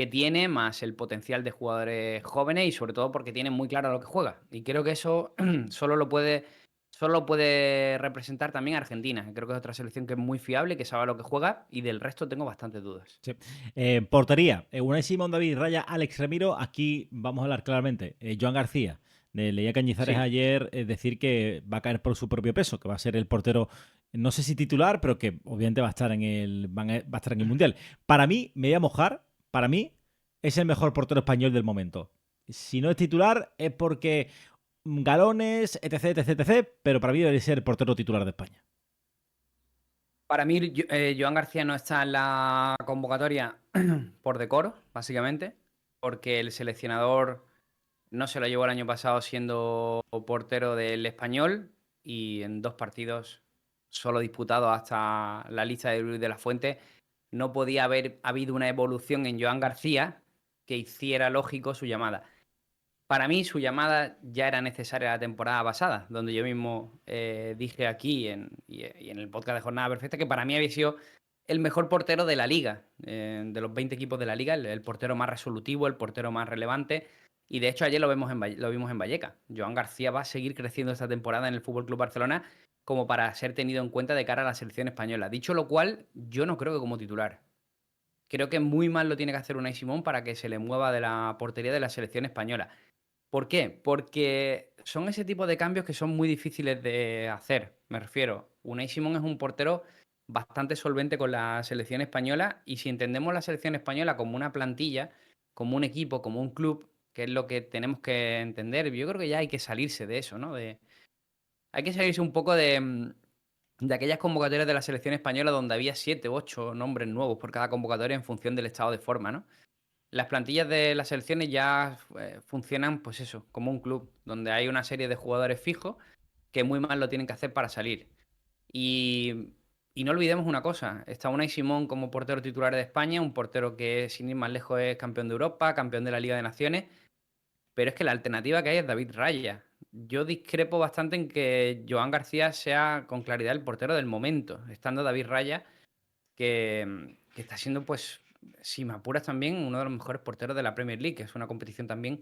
tiene, más el potencial de jugadores jóvenes y sobre todo porque tiene muy claro lo que juega. Y creo que eso solo lo puede representar también Argentina. Creo que es otra selección que es muy fiable, que sabe lo que juega y del resto tengo bastantes dudas. Sí. Portería. Unai Simón, David Raya, Alex Ramiro. Aquí vamos a hablar claramente. Joan García. Leía Cañizares Sí, ayer decir que va a caer por su propio peso, que va a ser el portero, no sé si titular, pero que obviamente va a estar va a estar en el Mundial. Para mí, me voy a mojar, para mí es el mejor portero español del momento. Si no es titular es porque galones, etc, etc, etc, pero para mí debe ser el portero titular de España. para mí Joan García no está en la convocatoria por decoro, básicamente, porque el seleccionador no se lo llevó el año pasado siendo portero del Español y en 2 partidos solo disputados hasta la lista de Luis de la Fuente no podía haber habido una evolución en Joan García que hiciera lógico su llamada. Para mí su llamada ya era necesaria la temporada pasada, donde yo mismo dije aquí y en el podcast de Jornada Perfecta que para mí había sido el mejor portero de la liga, de los 20 equipos de la liga, el portero más resolutivo, el portero más relevante. Y de hecho ayer lo vimos en Vallecas. Joan García va a seguir creciendo esta temporada en el Fútbol Club Barcelona como para ser tenido en cuenta de cara a la selección española. Dicho lo cual, yo no creo que como titular. Creo que muy mal lo tiene que hacer Unai Simón para que se le mueva de la portería de la selección española. ¿Por qué? Porque son ese tipo de cambios que son muy difíciles de hacer. Me refiero, Unai Simón es un portero bastante solvente con la selección española y si entendemos la selección española como una plantilla, como un equipo, como un club, que es lo que tenemos que entender, yo creo que ya hay que salirse de eso, ¿no? Hay que salirse un poco de aquellas convocatorias de la selección española donde había 7 u 8 nombres nuevos por cada convocatoria en función del estado de forma, ¿no? Las plantillas de las selecciones ya funcionan, pues eso, como un club, donde hay una serie de jugadores fijos que muy mal lo tienen que hacer para salir. Y, y no olvidemos una cosa, está Unai Simón como portero titular de España, un portero que sin ir más lejos es campeón de Europa, campeón de la Liga de Naciones, pero es que la alternativa que hay es David Raya. Yo discrepo bastante en que Joan García sea con claridad el portero del momento, estando David Raya que está siendo, pues, si me apuras también, uno de los mejores porteros de la Premier League, que es una competición también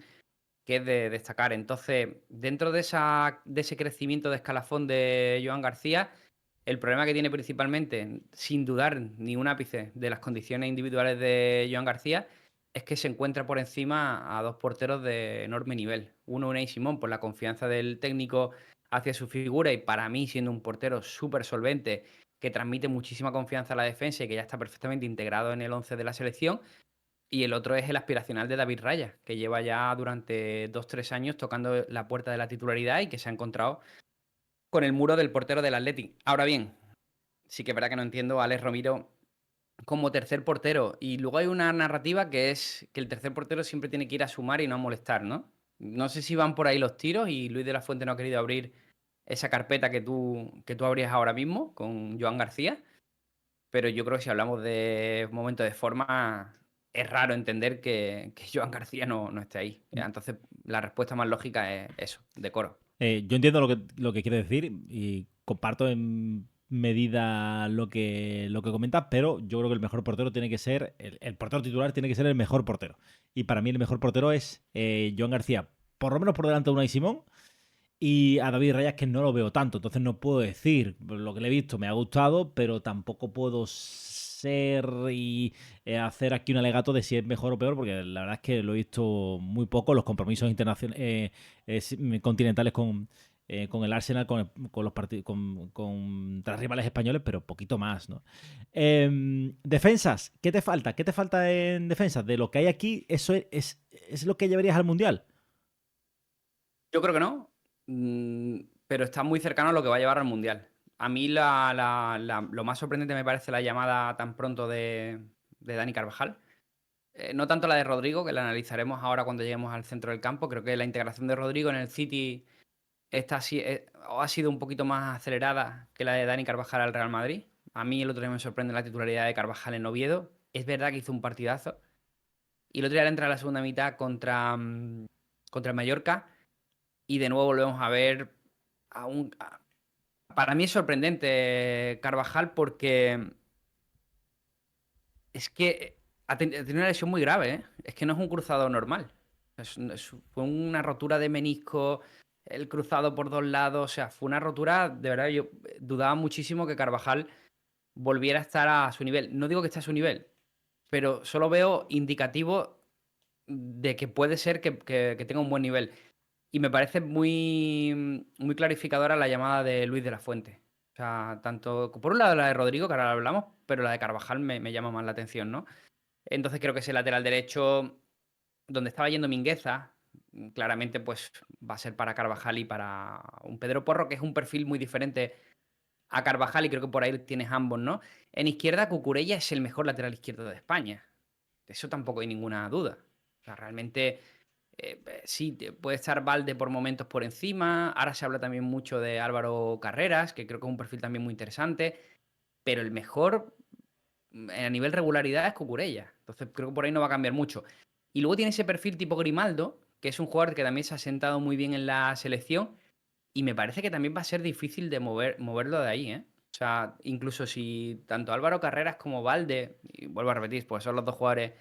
que es de destacar. Entonces, dentro de ese crecimiento de escalafón de Joan García, el problema que tiene principalmente, sin dudar ni un ápice de las condiciones individuales de Joan García, es que se encuentra por encima a dos porteros de enorme nivel. Uno, Unai Simón, por la confianza del técnico hacia su figura y para mí siendo un portero súper solvente que transmite muchísima confianza a la defensa y que ya está perfectamente integrado en el 11 de la selección. Y el otro es el aspiracional de David Raya, que lleva ya durante 2 o 3 años tocando la puerta de la titularidad y que se ha encontrado con el muro del portero del Athletic. Ahora bien, sí que es verdad que no entiendo a Alex Romero como tercer portero. Y luego hay una narrativa que es que el tercer portero siempre tiene que ir a sumar y no a molestar, ¿no? No sé si van por ahí los tiros y Luis de la Fuente no ha querido abrir esa carpeta que tú abrías ahora mismo con Joan García. Pero yo creo que si hablamos de momento de forma, es raro entender que Joan García no esté ahí. Entonces, la respuesta más lógica es eso, decoro. Yo entiendo lo que quiere decir y comparto en medida lo que comentas, pero yo creo que el mejor portero tiene que ser, el portero titular tiene que ser el mejor portero. Y para mí el mejor portero es Joan García, por lo menos por delante de Unai Simón, y a David Raya es que no lo veo tanto, entonces no puedo decir, lo que le he visto me ha gustado, pero tampoco puedo ser y hacer aquí un alegato de si es mejor o peor, porque la verdad es que lo he visto muy poco, los compromisos internacionales continentales con el Arsenal, con los partidos, contra rivales españoles, pero poquito más, ¿no? Defensas, ¿qué te falta? ¿Qué te falta en defensas? De lo que hay aquí, ¿eso es lo que llevarías al Mundial? Yo creo que no, pero está muy cercano a lo que va a llevar al Mundial. A mí lo más sorprendente me parece la llamada tan pronto de Dani Carvajal. No tanto la de Rodrigo, que la analizaremos ahora cuando lleguemos al centro del campo. Creo que la integración de Rodrigo en el City ha sido un poquito más acelerada que la de Dani Carvajal al Real Madrid. A mí el otro día me sorprende la titularidad de Carvajal en Oviedo. Es verdad que hizo un partidazo. Y el otro día le entra en la segunda mitad contra el Mallorca. Y de nuevo volvemos a ver a para mí es sorprendente Carvajal porque es que ha tenido una lesión muy grave, ¿eh? Es que no es un cruzado normal. Fue una rotura de menisco, el cruzado por dos lados, o sea, fue una rotura, de verdad, yo dudaba muchísimo que Carvajal volviera a estar a su nivel. No digo que esté a su nivel, pero solo veo indicativo de que puede ser que tenga un buen nivel. Y me parece muy clarificadora la llamada de Luis de la Fuente. O sea, tanto por un lado la de Rodrigo, que ahora la hablamos, pero la de Carvajal me llama más la atención, ¿no? Entonces creo que ese lateral derecho, donde estaba yendo Mingueza, claramente pues va a ser para Carvajal y para un Pedro Porro, que es un perfil muy diferente a Carvajal y creo que por ahí tienes ambos, ¿no? En izquierda, Cucurella es el mejor lateral izquierdo de España. De eso tampoco hay ninguna duda. O sea, realmente sí, puede estar Valde por momentos por encima. Ahora se habla también mucho de Álvaro Carreras, que creo que es un perfil también muy interesante. Pero el mejor a nivel regularidad es Cucurella. Entonces creo que por ahí no va a cambiar mucho. Y luego tiene ese perfil tipo Grimaldo, que es un jugador que también se ha sentado muy bien en la selección. Y me parece que también va a ser difícil de moverlo de ahí, ¿eh? O sea, incluso si tanto Álvaro Carreras como Valde, y vuelvo a repetir, pues son los dos jugadores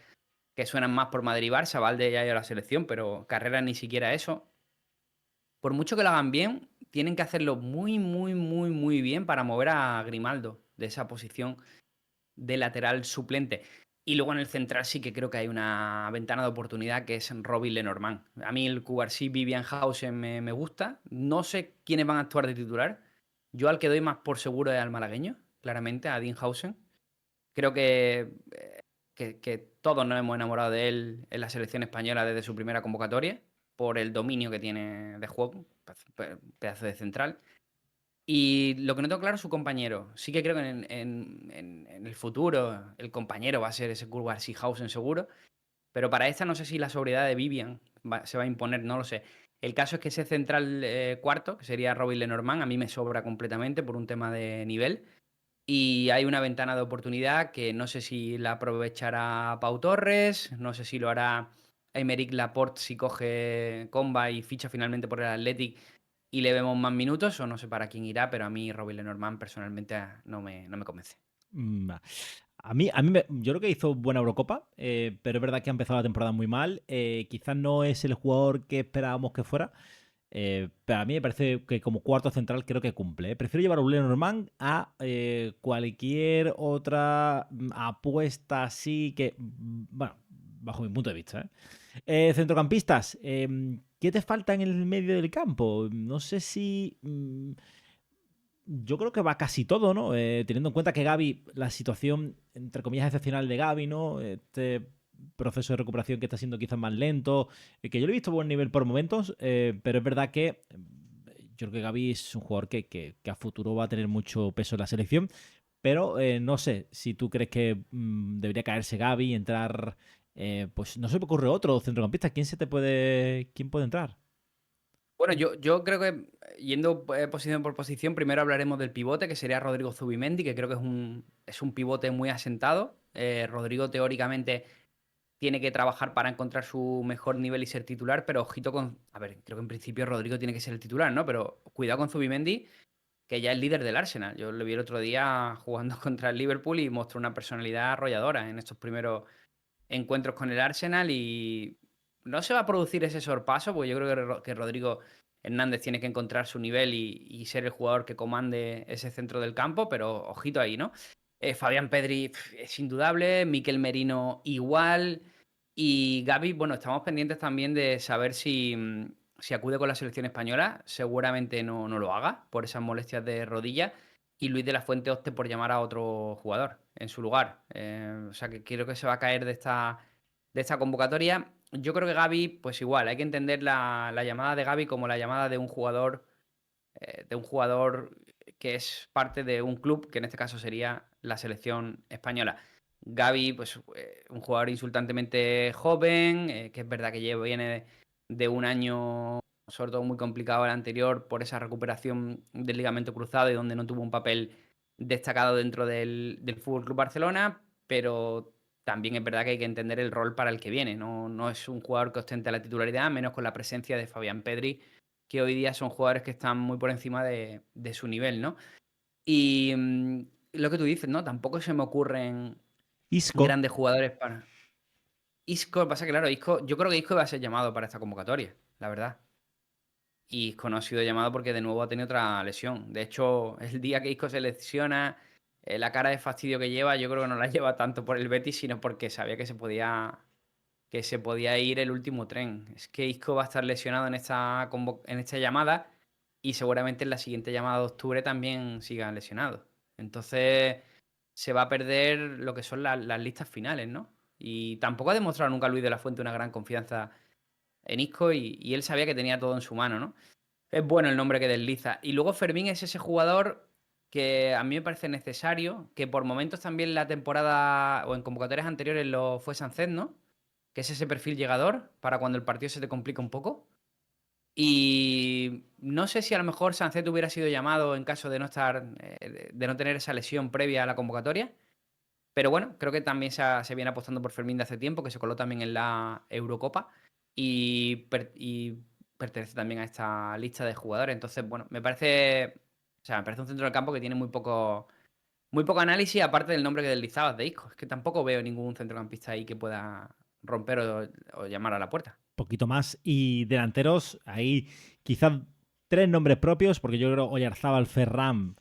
que suenan más por Madrid y Barça, Valde ya ha ido a la selección, pero Carreras ni siquiera eso. Por mucho que lo hagan bien, tienen que hacerlo muy bien para mover a Grimaldo de esa posición de lateral suplente. Y luego en el central sí que creo que hay una ventana de oportunidad que es Robin Lenormand. A mí el Cubarsí Vivian Hausen me gusta. No sé quiénes van a actuar de titular. Yo al que doy más por seguro es al malagueño, claramente, a Dean Hausen. Creo que todos nos hemos enamorado de él en la selección española desde su primera convocatoria, por el dominio que tiene de juego, pedazo de central. Y lo que no tengo claro es su compañero. Sí que creo que en el futuro el compañero va a ser ese Kurtz Sihausen seguro. Pero para esta no sé si la sobriedad de Vivian se va a imponer, no lo sé. El caso es que ese central cuarto, que sería Robin Lenormand, a mí me sobra completamente por un tema de nivel. Y hay una ventana de oportunidad que no sé si la aprovechará Pau Torres, no sé si lo hará Aymeric Laporte si coge comba y ficha finalmente por el Athletic y le vemos más minutos, o no sé para quién irá, pero a mí Robin Lenormand personalmente no me convence. Va. Yo creo que hizo buena Eurocopa, pero es verdad que ha empezado la temporada muy mal. Quizás no es el jugador que esperábamos que fuera, pero a mí me parece que como cuarto central creo que cumple. Prefiero llevar a un Lenormand a cualquier otra apuesta así que, bueno, bajo mi punto de vista. Centrocampistas, ¿qué te falta en el medio del campo? No sé si... yo creo que va casi todo, ¿no? Teniendo en cuenta que Gavi, la situación, entre comillas, excepcional de Gavi, ¿no? Este proceso de recuperación que está siendo quizás más lento, que yo lo he visto a buen nivel por momentos, pero es verdad que yo creo que Gavi es un jugador que a futuro va a tener mucho peso en la selección, pero no sé si tú crees que debería caerse Gavi, entrar, pues no se me ocurre otro centrocampista, ¿quién puede entrar? Bueno, yo creo que yendo posición por posición, primero hablaremos del pivote, que sería Rodrigo Zubimendi, que creo que es un pivote muy asentado. Rodrigo teóricamente tiene que trabajar para encontrar su mejor nivel y ser titular, pero ojito con... A ver, creo que en principio Rodrigo tiene que ser el titular, ¿no? Pero cuidado con Zubimendi, que ya es líder del Arsenal. Yo le vi el otro día jugando contra el Liverpool y mostró una personalidad arrolladora en estos primeros encuentros con el Arsenal y no se va a producir ese sorpaso, porque yo creo que Rodrigo Hernández tiene que encontrar su nivel y ser el jugador que comande ese centro del campo, pero ojito ahí, ¿no? Fabián Pedri es indudable, Mikel Merino igual. Y Gavi, bueno, estamos pendientes también de saber si acude con la selección española. Seguramente no lo haga por esas molestias de rodilla. Y Luis de la Fuente opte por llamar a otro jugador en su lugar. O sea que creo que se va a caer de esta convocatoria. Yo creo que Gavi, pues igual, hay que entender la llamada de Gavi como la llamada de un jugador que es parte de un club, que en este caso sería la selección española. Gavi, pues un jugador insultantemente joven, que es verdad que viene de un año, sobre todo muy complicado el anterior, por esa recuperación del ligamento cruzado y donde no tuvo un papel destacado dentro del Fútbol Club Barcelona, pero también es verdad que hay que entender el rol para el que viene. No es un jugador que ostente la titularidad, menos con la presencia de Fabián Pedri, que hoy día son jugadores que están muy por encima de su nivel, ¿no? Y lo que tú dices, ¿no? Tampoco se me ocurren Isco. grandes jugadores para. Isco, pasa que claro, yo creo que Isco va a ser llamado para esta convocatoria, la verdad. Y Isco no ha sido llamado porque de nuevo ha tenido otra lesión. De hecho, el día que Isco se lesiona, la cara de fastidio que lleva, yo creo que no la lleva tanto por el Betis, sino porque sabía que se podía ir el último tren. Es que Isco va a estar lesionado en esta llamada y seguramente en la siguiente llamada de octubre también siga lesionado. Entonces se va a perder lo que son las listas finales, ¿no? Y tampoco ha demostrado nunca Luis de la Fuente una gran confianza en Isco y él sabía que tenía todo en su mano, ¿no? Es bueno el nombre que desliza. Y luego Fermín es ese jugador que a mí me parece necesario, que por momentos también la temporada o en convocatorias anteriores lo fue Sancet, ¿no? Que es ese perfil llegador para cuando el partido se te complica un poco. Y no sé si a lo mejor Sancet hubiera sido llamado en caso de no estar, de no tener esa lesión previa a la convocatoria. Pero bueno, creo que también se viene apostando por Fermín de hace tiempo, que se coló también en la Eurocopa y pertenece también a esta lista de jugadores. Entonces, bueno, me parece un centro del campo que tiene muy poco análisis, aparte del nombre que deslizabas de Isco. Es que tampoco veo ningún centrocampista ahí que pueda romper o llamar a la puerta. Poquito más. Y delanteros, ahí quizás tres nombres propios, porque yo creo Oyarzábal, Ferran,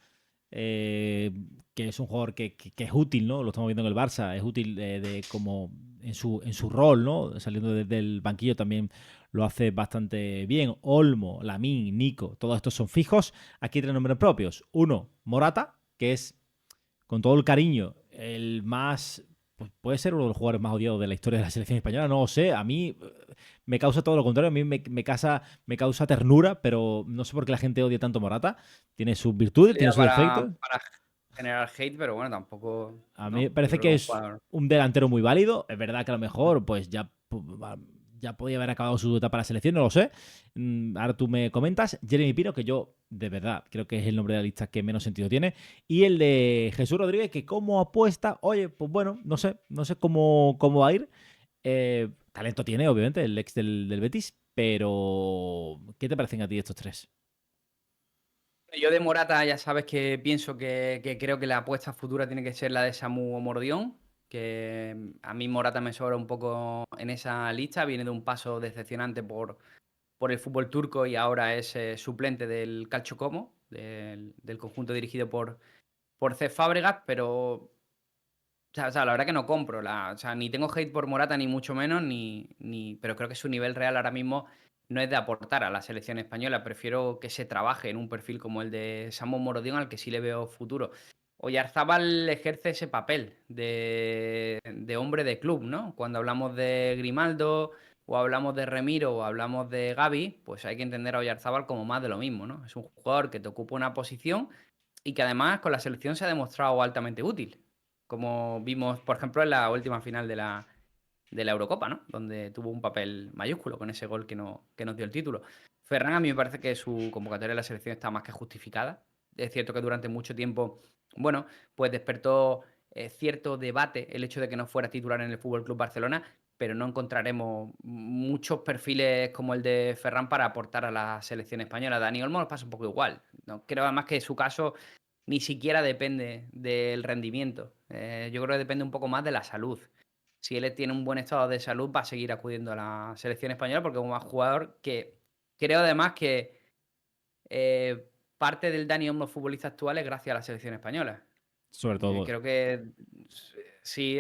que es un jugador que es útil, ¿no? Lo estamos viendo en el Barça, es útil como en su rol, ¿no? Saliendo desde el banquillo también lo hace bastante bien. Olmo, Lamine, Nico, todos estos son fijos. Aquí tres nombres propios. Uno, Morata, que es, con todo el cariño, el más, pues puede ser uno de los jugadores más odiados de la historia de la selección española, no lo sé. A mí me causa todo lo contrario, a mí me causa ternura, pero no sé por qué la gente odia tanto a Morata. Tiene sus virtudes, Sería tiene sus defectos. para generar hate, pero bueno, tampoco, A mí me ¿no? Yo parece creo que que un es jugador. un delantero muy válido. Es verdad que a lo mejor pues ya podía haber acabado su etapa para la selección, no lo sé. Ahora tú me comentas. Jeremy Pino, que yo de verdad creo que es el nombre de la lista que menos sentido tiene. Y el de Jesús Rodríguez, que como apuesta, oye, pues bueno, no sé cómo va a ir. Talento tiene, obviamente, el ex del Betis, pero ¿qué te parecen a ti estos tres? Yo de Morata ya sabes que pienso que creo que la apuesta futura tiene que ser la de Samu Omordión, que a mí Morata me sobra un poco en esa lista, viene de un paso decepcionante por el fútbol turco y ahora es suplente del Calcio Como, del conjunto dirigido por Cesc Fábregas, pero o sea, la verdad que no compro, o sea, ni tengo hate por Morata ni mucho menos, pero creo que su nivel real ahora mismo no es de aportar a la selección española. Prefiero que se trabaje en un perfil como el de Samu Morodion, al que sí le veo futuro. Oyarzábal ejerce ese papel de hombre de club, ¿no? Cuando hablamos de Grimaldo, o hablamos de Remiro, o hablamos de Gavi, pues hay que entender a Oyarzábal como más de lo mismo, ¿no? Es un jugador que te ocupa una posición y que además con la selección se ha demostrado altamente útil, como vimos, por ejemplo, en la última final de la Eurocopa, ¿no? Donde tuvo un papel mayúsculo con ese gol que nos dio el título. Ferran, a mí me parece que su convocatoria en la selección está más que justificada. Es cierto que durante mucho tiempo, bueno, pues despertó cierto debate el hecho de que no fuera titular en el Fútbol Club Barcelona, pero no encontraremos muchos perfiles como el de Ferran para aportar a la selección española. Dani Olmo nos pasa un poco igual. No creo además que su caso ni siquiera depende del rendimiento. Yo creo que depende un poco más de la salud. Si él tiene un buen estado de salud, va a seguir acudiendo a la selección española porque es un jugador que creo además que parte del Dani Olmo futbolista actual es gracias a la selección española. Sobre todo. Creo que sí,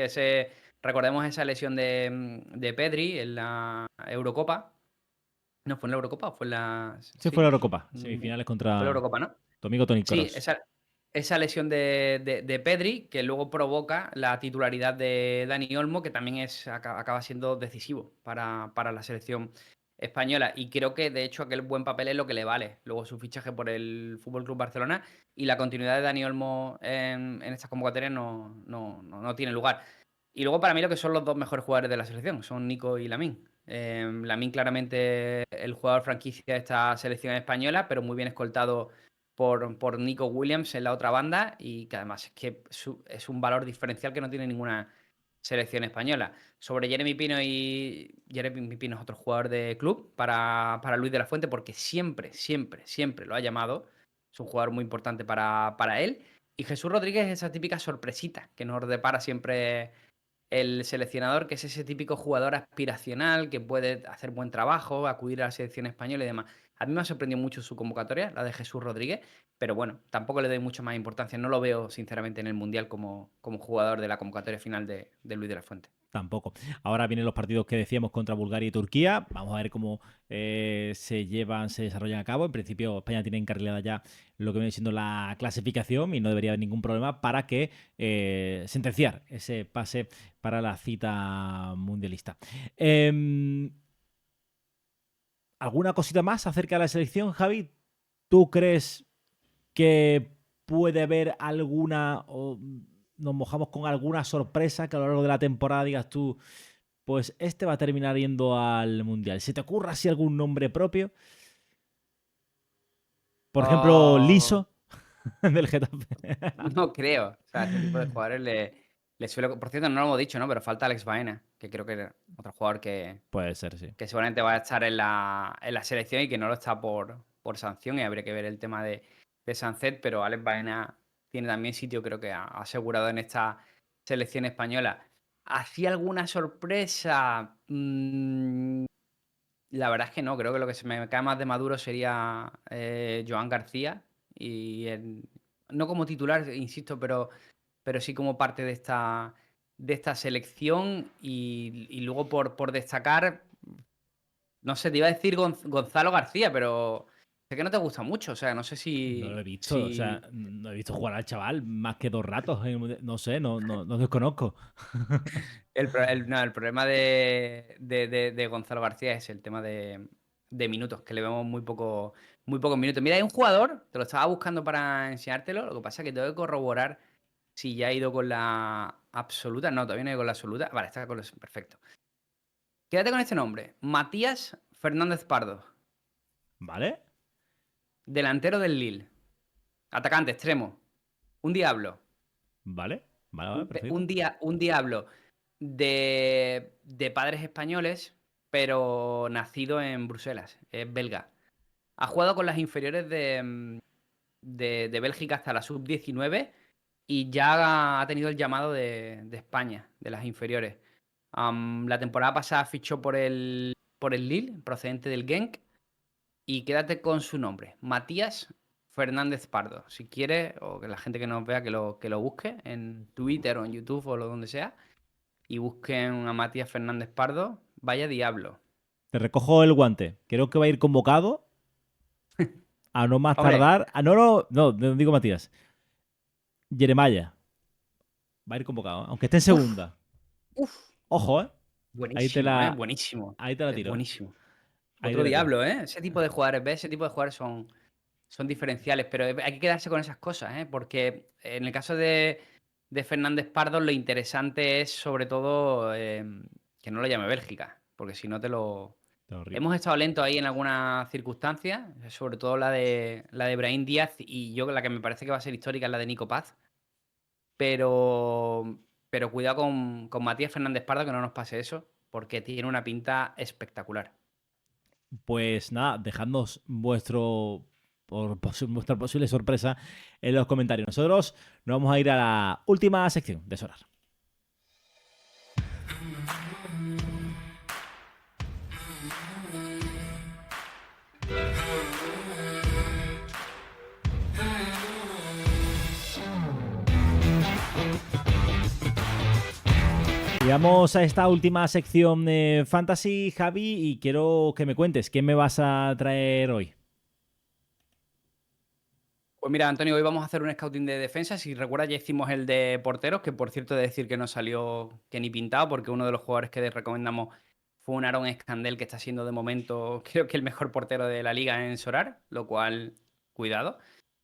recordemos esa lesión de Pedri en la Eurocopa. ¿No fue en la Eurocopa o fue en la...? Se fue la Sí, Eurocopa, semifinales fue la contra Eurocopa, ¿no? tu amigo Toni Sí, Kroos. esa lesión de Pedri, que luego provoca la titularidad de Dani Olmo, que también acaba siendo decisivo para la selección española. Y creo que, de hecho, aquel buen papel es lo que le vale. Luego su fichaje por el Fútbol Club Barcelona y la continuidad de Dani Olmo en estas convocatorias no tiene lugar. Y luego, para mí, lo que son los dos mejores jugadores de la selección son Nico y Lamine. Lamine, claramente, el jugador franquicia de esta selección española, pero muy bien escoltado por Nico Williams en la otra banda y que además es que es un valor diferencial que no tiene ninguna selección española. Sobre Jeremy Pino es otro jugador de club para Luis de la Fuente porque siempre lo ha llamado. Es un jugador muy importante para él. Y Jesús Rodríguez es esa típica sorpresita que nos depara siempre el seleccionador, que es ese típico jugador aspiracional que puede hacer buen trabajo, acudir a la selección española y demás. A mí me ha sorprendido mucho su convocatoria, la de Jesús Rodríguez, pero bueno, tampoco le doy mucha más importancia. No lo veo, sinceramente, en el Mundial como jugador de la convocatoria final de Luis de la Fuente. Tampoco. Ahora vienen los partidos que decíamos contra Bulgaria y Turquía. Vamos a ver cómo se desarrollan a cabo. En principio, España tiene encarrilada ya lo que viene siendo la clasificación y no debería haber ningún problema para que sentenciar ese pase para la cita mundialista. ¿Alguna cosita más acerca de la selección, Javi? ¿Tú crees que puede haber alguna... o nos mojamos con alguna sorpresa que a lo largo de la temporada digas tú, pues este va a terminar yendo al Mundial? ¿Se te ocurre así algún nombre propio? Por ejemplo, Oh, Liso, del Getafe. no creo. O sea, ese tipo de jugadores le suele... Por cierto, no lo hemos dicho, ¿no? Pero falta Alex Baena, que creo que era otro jugador Puede ser, sí. que seguramente va a estar en la selección y que no lo está por sanción. Y habría que ver el tema de Sancet, pero Alex Baena tiene también sitio, creo que asegurado en esta selección española. ¿Hacía alguna sorpresa? La verdad es que no. Creo que lo que se me cae más de Maduro sería Joan García. No como titular, insisto, pero sí como parte de esta selección. Y luego por destacar. No sé, te iba a decir Gonzalo García, pero sé que no te gusta mucho. O sea, no sé No si, lo he visto, o sea, si no he visto jugar al chaval más que 2 ratos. No sé, no desconozco. no, el problema de Gonzalo García es el tema de minutos, que le vemos muy pocos minutos. Mira, hay un jugador, te lo estaba buscando para enseñártelo. Lo que pasa es que tengo que corroborar si ya ha ido con la absoluta. No, todavía no ha ido con la absoluta. Vale, está con la... Perfecto. Quédate con este nombre: Matías Fernández Pardo, ¿Vale? delantero del Lille. Atacante, extremo. Un diablo. ¿Vale? Vale, perfecto. Un diablo de padres españoles, pero nacido en Bruselas. Es belga. Ha jugado con las inferiores de Bélgica hasta la sub-19 y ya ha tenido el llamado de España, de las inferiores. La temporada pasada fichó por el Lille, procedente del Genk, y quédate con su nombre: Matías Fernández Pardo. Si quieres, o que la gente que nos vea que lo busque en Twitter o en YouTube o lo donde sea, y busquen a Matías Fernández Pardo, vaya diablo. Te recojo el guante. Creo que va a ir convocado a no más Hombre, tardar. No digo Matías. Jeremiah va a ir convocado, aunque esté en uf, segunda. uf. Ojo, ¿eh? Ahí te Buenísimo, la, buenísimo. ahí te la Es tiro, ¿eh? buenísimo. Ahí te Otro la tiro. diablo, ¿eh? Ese tipo de jugadores, ¿ves? Ese tipo de jugadores son diferenciales, pero hay que quedarse con esas cosas, ¿eh? Porque en el caso de Fernández Pardo, lo interesante es sobre todo que no lo llame Bélgica, porque si no te lo... Te lo río. Hemos estado lentos ahí en algunas circunstancias, sobre todo la de Brahim Díaz, y yo la que me parece que va a ser histórica es la de Nico Paz, pero cuidado con Matías Fernández Pardo, que no nos pase eso, porque tiene una pinta espectacular. Pues nada, dejadnos vuestra posible sorpresa en los comentarios. Nosotros nos vamos a ir a la última sección de Sonar. Llegamos a esta última sección Fantasy, Javi, y quiero que me cuentes, ¿qué me vas a traer hoy? Pues mira, Antonio, hoy vamos a hacer un scouting de defensa. Si recuerdas, ya hicimos el de porteros, que por cierto he de decir que no salió que ni pintado, porque uno de los jugadores que recomendamos fue un Aaron Scandell, que está siendo de momento, creo que el mejor portero de la liga en Sorar, lo cual, cuidado,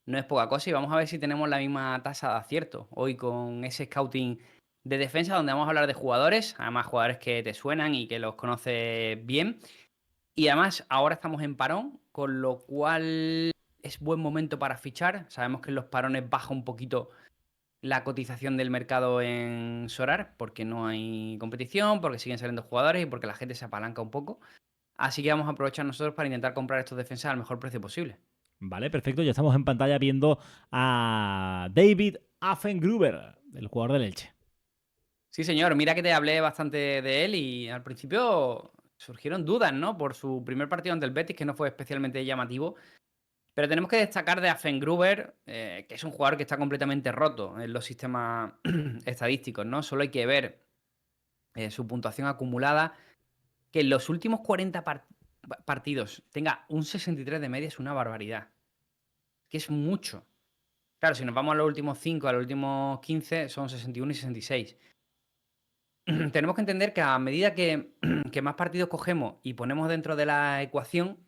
no es poca cosa. Y vamos a ver si tenemos la misma tasa de acierto hoy con ese scouting de defensa, donde vamos a hablar de jugadores, además jugadores que te suenan y que los conoces bien. Y además, ahora estamos en parón, con lo cual es buen momento para fichar. Sabemos que en los parones baja un poquito la cotización del mercado en Sorar, porque no hay competición, porque siguen saliendo jugadores y porque la gente se apalanca un poco. Así que vamos a aprovechar nosotros para intentar comprar estos defensas al mejor precio posible. Vale, perfecto. Ya estamos en pantalla viendo a David Affengruber, el jugador del Elche. Sí, señor, mira que te hablé bastante de él y al principio surgieron dudas, ¿no? Por su primer partido ante el Betis, que no fue especialmente llamativo. Pero tenemos que destacar de Affengruber, que es un jugador que está completamente roto en los sistemas estadísticos, ¿no? Solo hay que ver su puntuación acumulada, que en los últimos 40 partidos tenga un 63 de media es una barbaridad, que es mucho. Claro, si nos vamos a los últimos 5, a los últimos 15, son 61 y 66. Tenemos que entender que a medida que más partidos cogemos y ponemos dentro de la ecuación,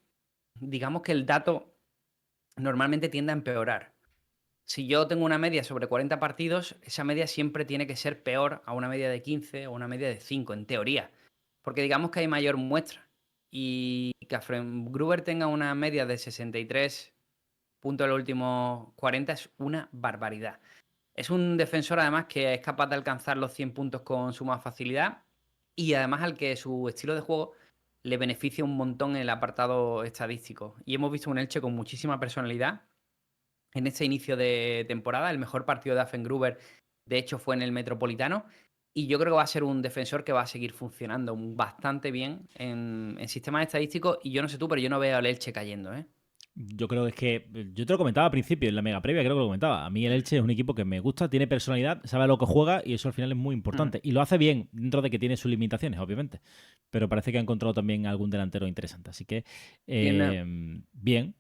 digamos que el dato normalmente tiende a empeorar. Si yo tengo una media sobre 40 partidos, esa media siempre tiene que ser peor a una media de 15 o una media de 5, en teoría. Porque digamos que hay mayor muestra. Y que Gruber tenga una media de 63 puntos en los últimos 40 es una barbaridad. Es un defensor además que es capaz de alcanzar los 100 puntos con suma facilidad y además al que su estilo de juego le beneficia un montón en el apartado estadístico. Y hemos visto un Elche con muchísima personalidad en este inicio de temporada. El mejor partido de Affengruber, de hecho, fue en el Metropolitano. Y yo creo que va a ser un defensor que va a seguir funcionando bastante bien en sistemas estadísticos. Y yo no sé tú, pero yo no veo al Elche cayendo, ¿eh? Yo creo que es que, yo te lo comentaba al principio, en la mega previa creo que lo comentaba. A mí el Elche es un equipo que me gusta, tiene personalidad, sabe a lo que juega y eso al final es muy importante. Y lo hace bien, dentro de que tiene sus limitaciones, obviamente. Pero parece que ha encontrado también algún delantero interesante. Así que, Tiene, bien.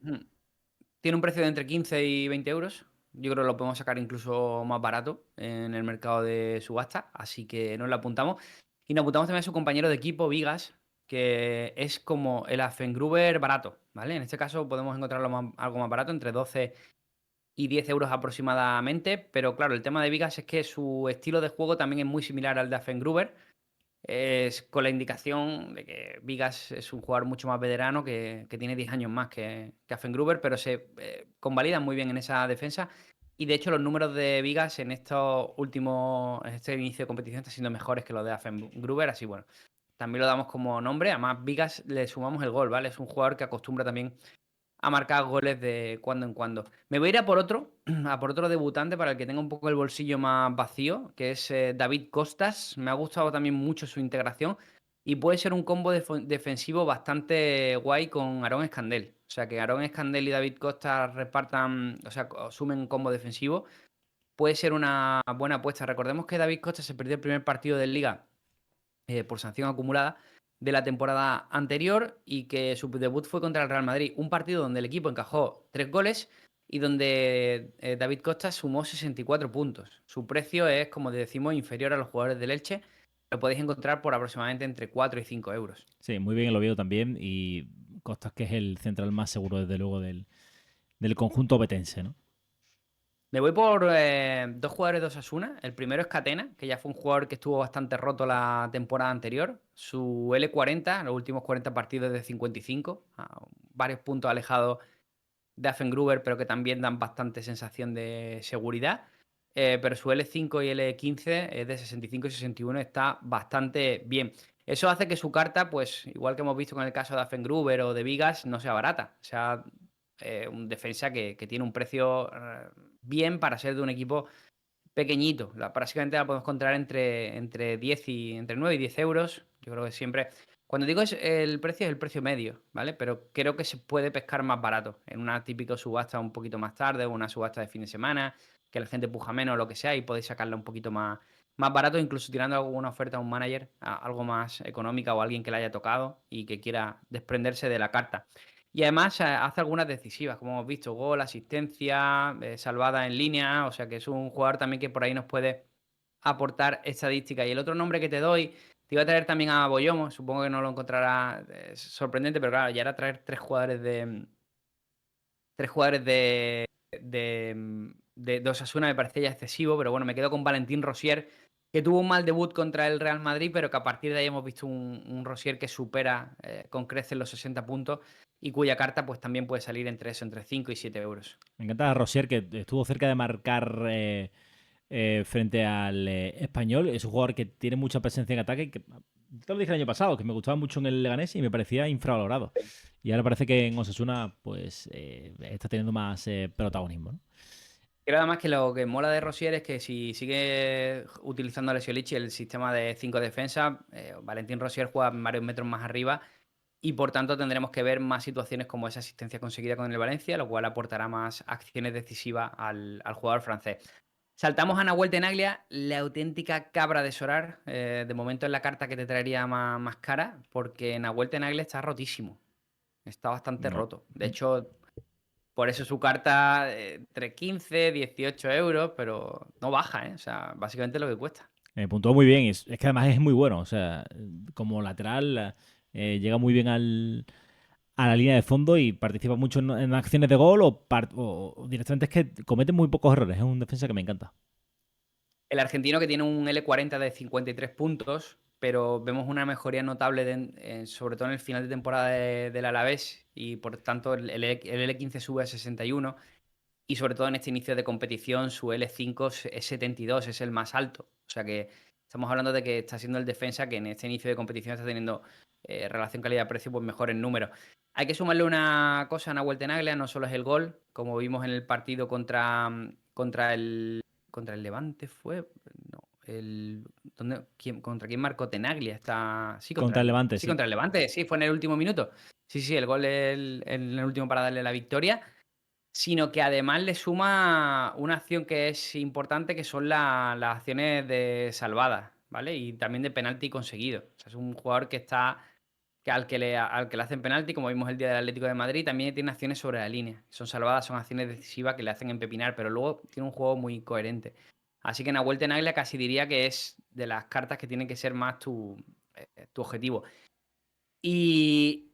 tiene un precio de entre 15 y 20 euros. Yo creo que lo podemos sacar incluso más barato en el mercado de subasta. Así que nos lo apuntamos. Y nos apuntamos también a su compañero de equipo, Vigas, que es como el Affengruber barato, ¿vale? En este caso podemos encontrarlo algo más barato, entre 12 y 10 euros aproximadamente. Pero claro, el tema de Vigas es que su estilo de juego también es muy similar al de Affengruber. Es con la indicación de que Vigas es un jugador mucho más veterano que tiene 10 años más que Affengruber, pero se convalidan muy bien en esa defensa. Y de hecho, los números de Vigas en estos últimos, en este inicio de competición están siendo mejores que los de Affengruber, así bueno. También lo damos como nombre. Además, Vigas le sumamos el gol, ¿vale? Es un jugador que acostumbra también a marcar goles de cuando en cuando. Me voy a ir a por otro, a por otro debutante para el que tenga un poco el bolsillo más vacío, que es David Costas. Me ha gustado también mucho su integración y puede ser un combo defensivo bastante guay con Aarón Escandel. O sea, que Aarón Escandel y David Costas repartan, o sea, asumen un combo defensivo. Puede ser una buena apuesta. Recordemos que David Costa se perdió el primer partido de Liga por sanción acumulada de la temporada anterior y que su debut fue contra el Real Madrid, un partido donde el equipo encajó 3 goles y donde David Costa sumó 64 puntos. Su precio es, como decimos, inferior a los jugadores del Elche. Lo podéis encontrar por aproximadamente entre 4 y 5 euros. Sí, muy bien el Oviedo también. Y Costas, que es el central más seguro, desde luego, del conjunto betense, ¿no? Me voy por dos jugadores de Osasuna. El primero es Catena, que ya fue un jugador que estuvo bastante roto la temporada anterior. Su L40, los últimos 40 partidos de 55, varios puntos alejados de Affengruber, pero que también dan bastante sensación de seguridad. Pero su L5 y L15 es de 65 y 61, está bastante bien. Eso hace que su carta, pues igual que hemos visto con el caso de Affengruber o de Vigas, no sea barata. O sea, un defensa que tiene un precio bien para ser de un equipo pequeñito. Básicamente la podemos encontrar entre 10 y entre 9 y 10 euros. Yo creo que siempre. Cuando digo el precio, es el precio medio, ¿vale? Pero creo que se puede pescar más barato. En una típica subasta un poquito más tarde, o una subasta de fin de semana, que la gente puja menos o lo que sea, y podéis sacarla un poquito más baratos, incluso tirando alguna oferta a un manager, algo más económica o alguien que le haya tocado y que quiera desprenderse de la carta. Y además hace algunas decisivas, como hemos visto, gol, asistencia, salvada en línea, o sea que es un jugador también que por ahí nos puede aportar estadística. Y el otro nombre que te doy, te iba a traer también a Boyomo, supongo que no lo encontrarás sorprendente, pero claro, ya era traer tres jugadores de Osasuna me parecía ya excesivo, pero bueno, me quedo con Valentín Rosier, que tuvo un mal debut contra el Real Madrid, pero que a partir de ahí hemos visto un Rosier que supera con creces los 60 puntos y cuya carta pues también puede salir entre eso, entre 5 y 7 euros. Me encanta Rosier, que estuvo cerca de marcar frente al Español. Es un jugador que tiene mucha presencia en ataque. Que, te lo dije el año pasado, que me gustaba mucho en el Leganés y me parecía infravalorado. Y ahora parece que en Osasuna pues está teniendo más protagonismo, ¿no? Creo además que lo que mola de Rosier es que si sigue utilizando Alessio el sistema de 5 defensas, Valentín Rosier juega varios metros más arriba y por tanto tendremos que ver más situaciones como esa asistencia conseguida con el Valencia, lo cual aportará más acciones decisivas al jugador francés. Saltamos a Nahuel Tenaglia, la auténtica cabra de Sorar. De momento es la carta que te traería más cara, porque Nahuel Tenaglia está rotísimo. Está bastante No. roto. De hecho, por eso su carta entre 15, 18 euros, pero no baja, ¿eh? O sea, básicamente lo que cuesta. Puntuó muy bien. Es que además es muy bueno. O sea, como lateral llega muy bien a la línea de fondo y participa mucho en acciones de gol o directamente es que comete muy pocos errores. Es un defensa que me encanta. El argentino que tiene un L40 de 53 puntos, pero vemos una mejoría notable, sobre todo en el final de temporada del Alavés, y por tanto el L15 sube a 61, y sobre todo en este inicio de competición su L5 es 72, es el más alto. O sea que estamos hablando de que está siendo el defensa que en este inicio de competición está teniendo relación calidad-precio pues mejor en número. Hay que sumarle una cosa a Nahuel Tenaglia, no solo es el gol, como vimos en el partido contra el Levante fue. No, ¿contra quién marcó Tenaglia? Sí, Contra el Levante, sí, sí. contra el Levante, sí, fue en el último minuto. Sí, sí, el gol en el último para darle la victoria. Sino que además le suma una acción que es importante, que son las acciones de salvadas, ¿vale? Y también de penalti conseguido. O sea, es un jugador al que le hacen penalti, como vimos el día del Atlético de Madrid, también tiene acciones sobre la línea. Son salvadas, son acciones decisivas que le hacen empepinar, pero luego tiene un juego muy coherente. Así que Nahuel Tenaglia casi diría que es de las cartas que tienen que ser más tu objetivo. Y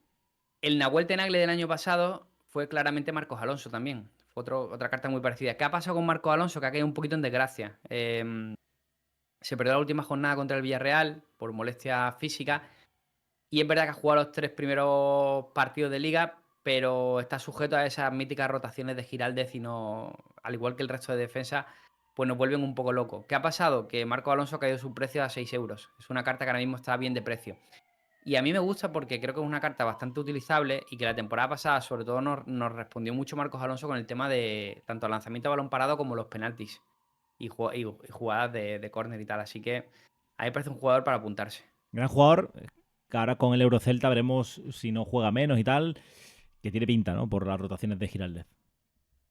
el Nahuel Tenaglia del año pasado fue claramente Marcos Alonso también. Fue otra carta muy parecida. ¿Qué ha pasado con Marcos Alonso? Que ha caído un poquito en desgracia. Se perdió la última jornada contra el Villarreal por molestia física. Y es verdad que ha jugado los 3 primeros partidos de liga, pero está sujeto a esas míticas rotaciones de Giraldez y no, al igual que el resto de defensa, pues nos vuelven un poco locos. ¿Qué ha pasado? Que Marcos Alonso ha caído su precio a 6 euros. Es una carta que ahora mismo está bien de precio. Y a mí me gusta porque creo que es una carta bastante utilizable y que la temporada pasada, sobre todo, nos respondió mucho Marcos Alonso con el tema de tanto el lanzamiento a balón parado como los penaltis y jugadas de córner y tal. Así que a mí me parece un jugador para apuntarse. Gran jugador, que ahora con el Eurocelta veremos si no juega menos y tal, que tiene pinta, ¿no? Por las rotaciones de Giraldez.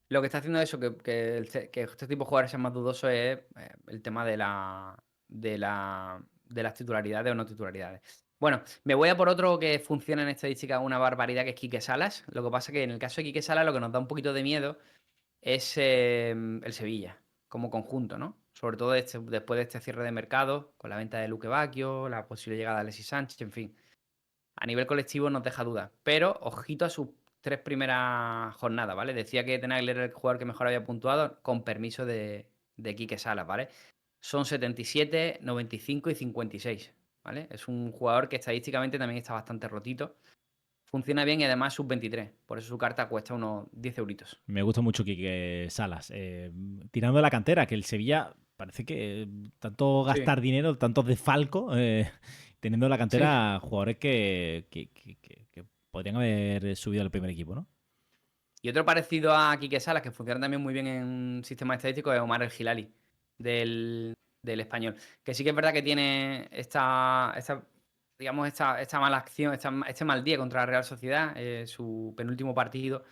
Lo que está haciendo eso, que este tipo de jugadores sean más dudosos, es el tema de las titularidades o no titularidades. Bueno, me voy a por otro que funciona en estadística una barbaridad, que es Quique Salas. Lo que pasa es que en el caso de Quique Salas lo que nos da un poquito de miedo es el Sevilla, como conjunto, ¿no? Sobre todo después de este cierre de mercado, con la venta de Luque Bacchio, la posible llegada de Alexis Sánchez, en fin. A nivel colectivo nos deja dudas, pero ojito a sus 3 primeras jornadas, ¿vale? Decía que Tenagler era el jugador que mejor había puntuado, con permiso de Quique Salas, ¿vale? Son 77, 95 y 56, ¿vale? Es un jugador que estadísticamente también está bastante rotito. Funciona bien y además sub-23. Por eso su carta cuesta unos 10 euritos. Me gusta mucho Quique Salas. Tirando de la cantera, que el Sevilla parece que tanto Sí, gastar dinero, tanto desfalco, teniendo en la sí. cantera jugadores que podrían haber subido al primer equipo, ¿no? Y otro parecido a Quique Salas, que funciona también muy bien en sistema estadístico, es Omar El Hilali, del español. Que sí que es verdad que tiene digamos, esta mala acción, este mal día contra la Real Sociedad, su penúltimo partido,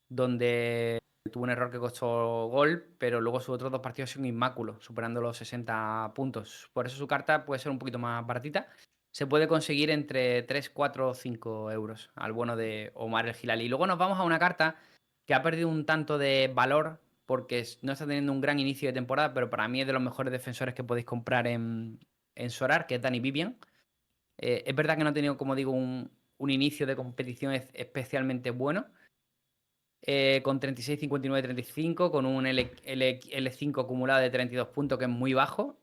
donde tuvo un error que costó gol, pero luego sus otros dos partidos son inmáculos, superando los 60 puntos. Por eso su carta puede ser un poquito más baratita. Se puede conseguir entre 3, 4 o 5 euros al bueno de Omar El Hilal. Y luego nos vamos a una carta que ha perdido un tanto de valor porque no está teniendo un gran inicio de temporada, pero para mí es de los mejores defensores que podéis comprar en Sorar, que es Dani Vivian. Es verdad que no ha tenido, como digo, un inicio de competición especialmente bueno, con 36, 59, 35, con un L5 acumulado de 32 puntos, que es muy bajo.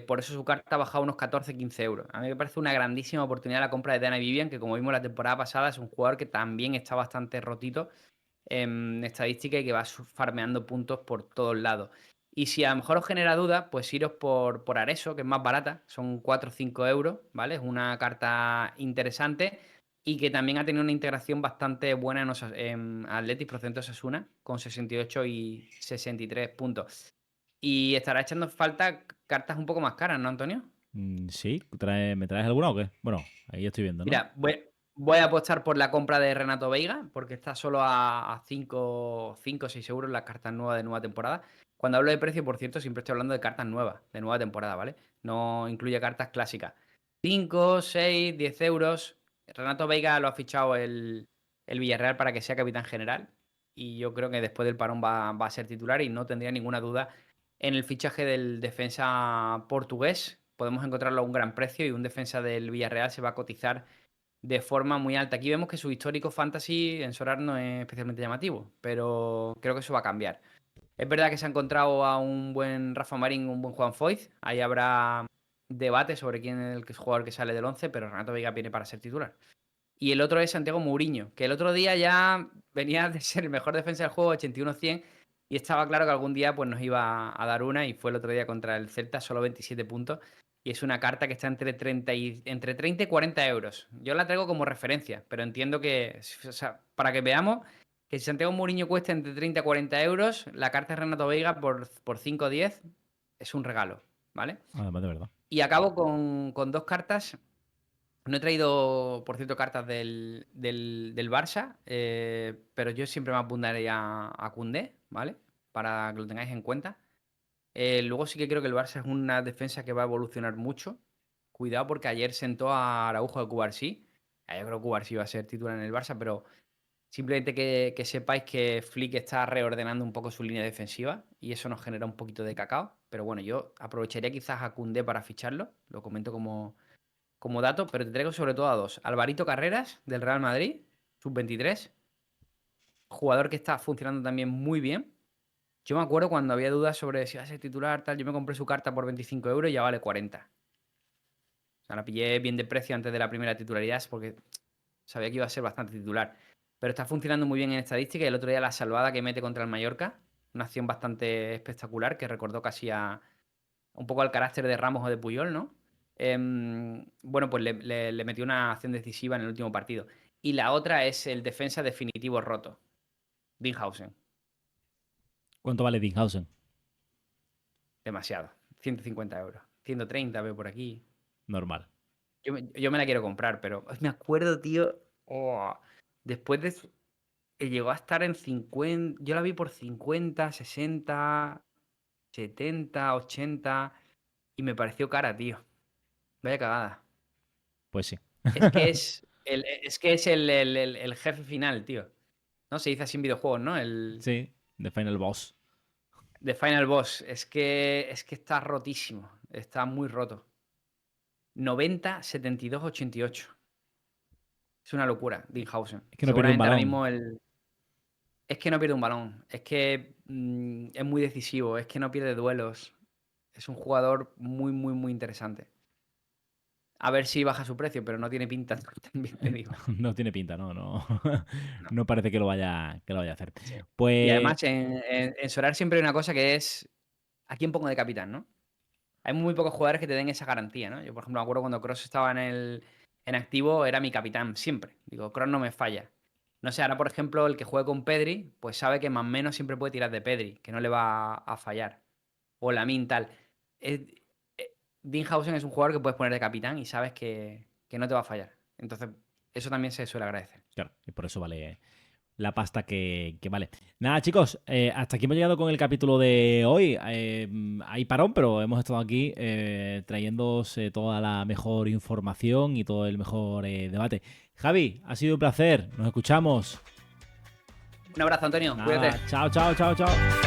Por eso su carta ha bajado unos 14, 15 euros. A mí me parece una grandísima oportunidad la compra de Dana Vivian, que como vimos la temporada pasada, es un jugador que también está bastante rotito en estadística y que va farmeando puntos por todos lados. Y si a lo mejor os genera dudas, pues iros por Areso, que es más barata, son 4 o 5 euros, ¿vale? Es una carta interesante y que también ha tenido una integración bastante buena en Athletic Procento Osasuna, con 68 y 63 puntos. Y estará echando falta cartas un poco más caras, ¿no, Antonio? Sí, ¿me traes alguna o qué? Bueno, ahí estoy viendo, ¿no? Mira, voy a apostar por la compra de Renato Veiga, porque está solo a 5 o 6 euros las cartas nuevas de nueva temporada. Cuando hablo de precio, por cierto, siempre estoy hablando de cartas nuevas, de nueva temporada, ¿vale? No incluye cartas clásicas. 5, 6, 10 euros. Renato Veiga lo ha fichado el Villarreal para que sea capitán general. Y yo creo que después del parón va a ser titular y no tendría ninguna duda en el fichaje del defensa portugués. Podemos encontrarlo a un gran precio y un defensa del Villarreal se va a cotizar de forma muy alta. Aquí vemos que su histórico fantasy en Solar no es especialmente llamativo, pero creo que eso va a cambiar. Es verdad que se ha encontrado a un buen Rafa Marín, un buen Juan Foyth. Ahí habrá debate sobre quién es el jugador que sale del 11, pero Renato Veiga viene para ser titular. Y el otro es Santiago Mourinho, que el otro día ya venía de ser el mejor defensa del juego, 81-100, y estaba claro que algún día pues, nos iba a dar una, y fue el otro día contra el Celta, solo 27 puntos, y es una carta que está entre 30 y 40 euros. Yo la traigo como referencia, pero entiendo que, o sea, para que veamos que si Santiago Mourinho cuesta entre 30 y 40 euros, la carta de Renato Veiga por 5 o 10 es un regalo, ¿vale? Además, de verdad. Y acabo con dos cartas. No he traído, por cierto, cartas del Barça, pero yo siempre me apuntaría a Koundé, ¿vale? Para que lo tengáis en cuenta. Luego sí que creo que el Barça es una defensa que va a evolucionar mucho. Cuidado porque ayer sentó a Araujo de Cubarsí. Yo creo que Cubarsí va a ser titular en el Barça, pero simplemente que sepáis que Flick está reordenando un poco su línea defensiva y eso nos genera un poquito de cacao. Pero bueno, yo aprovecharía quizás a Koundé para ficharlo. Lo comento como dato, pero te traigo sobre todo a dos. Alvarito Carreras, del Real Madrid, sub-23. Jugador que está funcionando también muy bien. Yo me acuerdo cuando había dudas sobre si iba a ser titular, tal, yo me compré su carta por 25 euros y ya vale 40. O sea, la pillé bien de precio antes de la primera titularidad porque sabía que iba a ser bastante titular. Pero está funcionando muy bien en estadística y el otro día la salvada que mete contra el Mallorca, una acción bastante espectacular que recordó casi un poco al carácter de Ramos o de Puyol, ¿no? Bueno, pues le metió una acción decisiva en el último partido. Y la otra es el defensa definitivo roto, Dinhausen. ¿Cuánto vale Dinghausen? Demasiado. 150 euros. 130 veo por aquí. Normal. Yo me la quiero comprar, pero me acuerdo, tío. Después de llegó a estar en 50. Yo la vi por 50, 60, 70, 80. Y me pareció cara, tío. Vaya cagada. Pues sí. Es que es el jefe final, tío. ¿No? Se dice así en videojuegos, ¿no? El Sí, The Final Boss. The Final Boss. Es que está rotísimo. Está muy roto. 90, 72, 88. Es una locura, Dinhausen. Es que no pierde un Seguramente ahora balón. mismo Es que no pierde un balón. Es que es muy decisivo. Es que no pierde duelos. Es un jugador muy, muy, muy interesante. A ver si baja su precio, pero no tiene pinta, también te digo. No tiene pinta, no, no. No. No parece que lo vaya a hacer. Sí. Y Pues además, en Solar siempre hay una cosa que es: ¿a quién pongo de capitán, no? Hay muy pocos jugadores que te den esa garantía, ¿no? Yo, por ejemplo, me acuerdo cuando Cross estaba en activo, era mi capitán siempre. Digo, Cross no me falla. No sé, ahora, por ejemplo, el que juegue con Pedri, pues sabe que más o menos siempre puede tirar de Pedri, que no le va a fallar. O Lamine tal. Eh, Dinhausen es un jugador que puedes poner de capitán y sabes que no te va a fallar. Entonces, eso también se suele agradecer. claro, y por eso la pasta que vale. Nada, chicos, hasta aquí hemos llegado con el capítulo de hoy. Hay parón, pero hemos estado aquí trayéndoos toda la mejor información y todo el mejor debate. Javi, ha sido un placer. Nos escuchamos. Un abrazo, Antonio. Nada, Cuídate. chao, chao, chao, chao.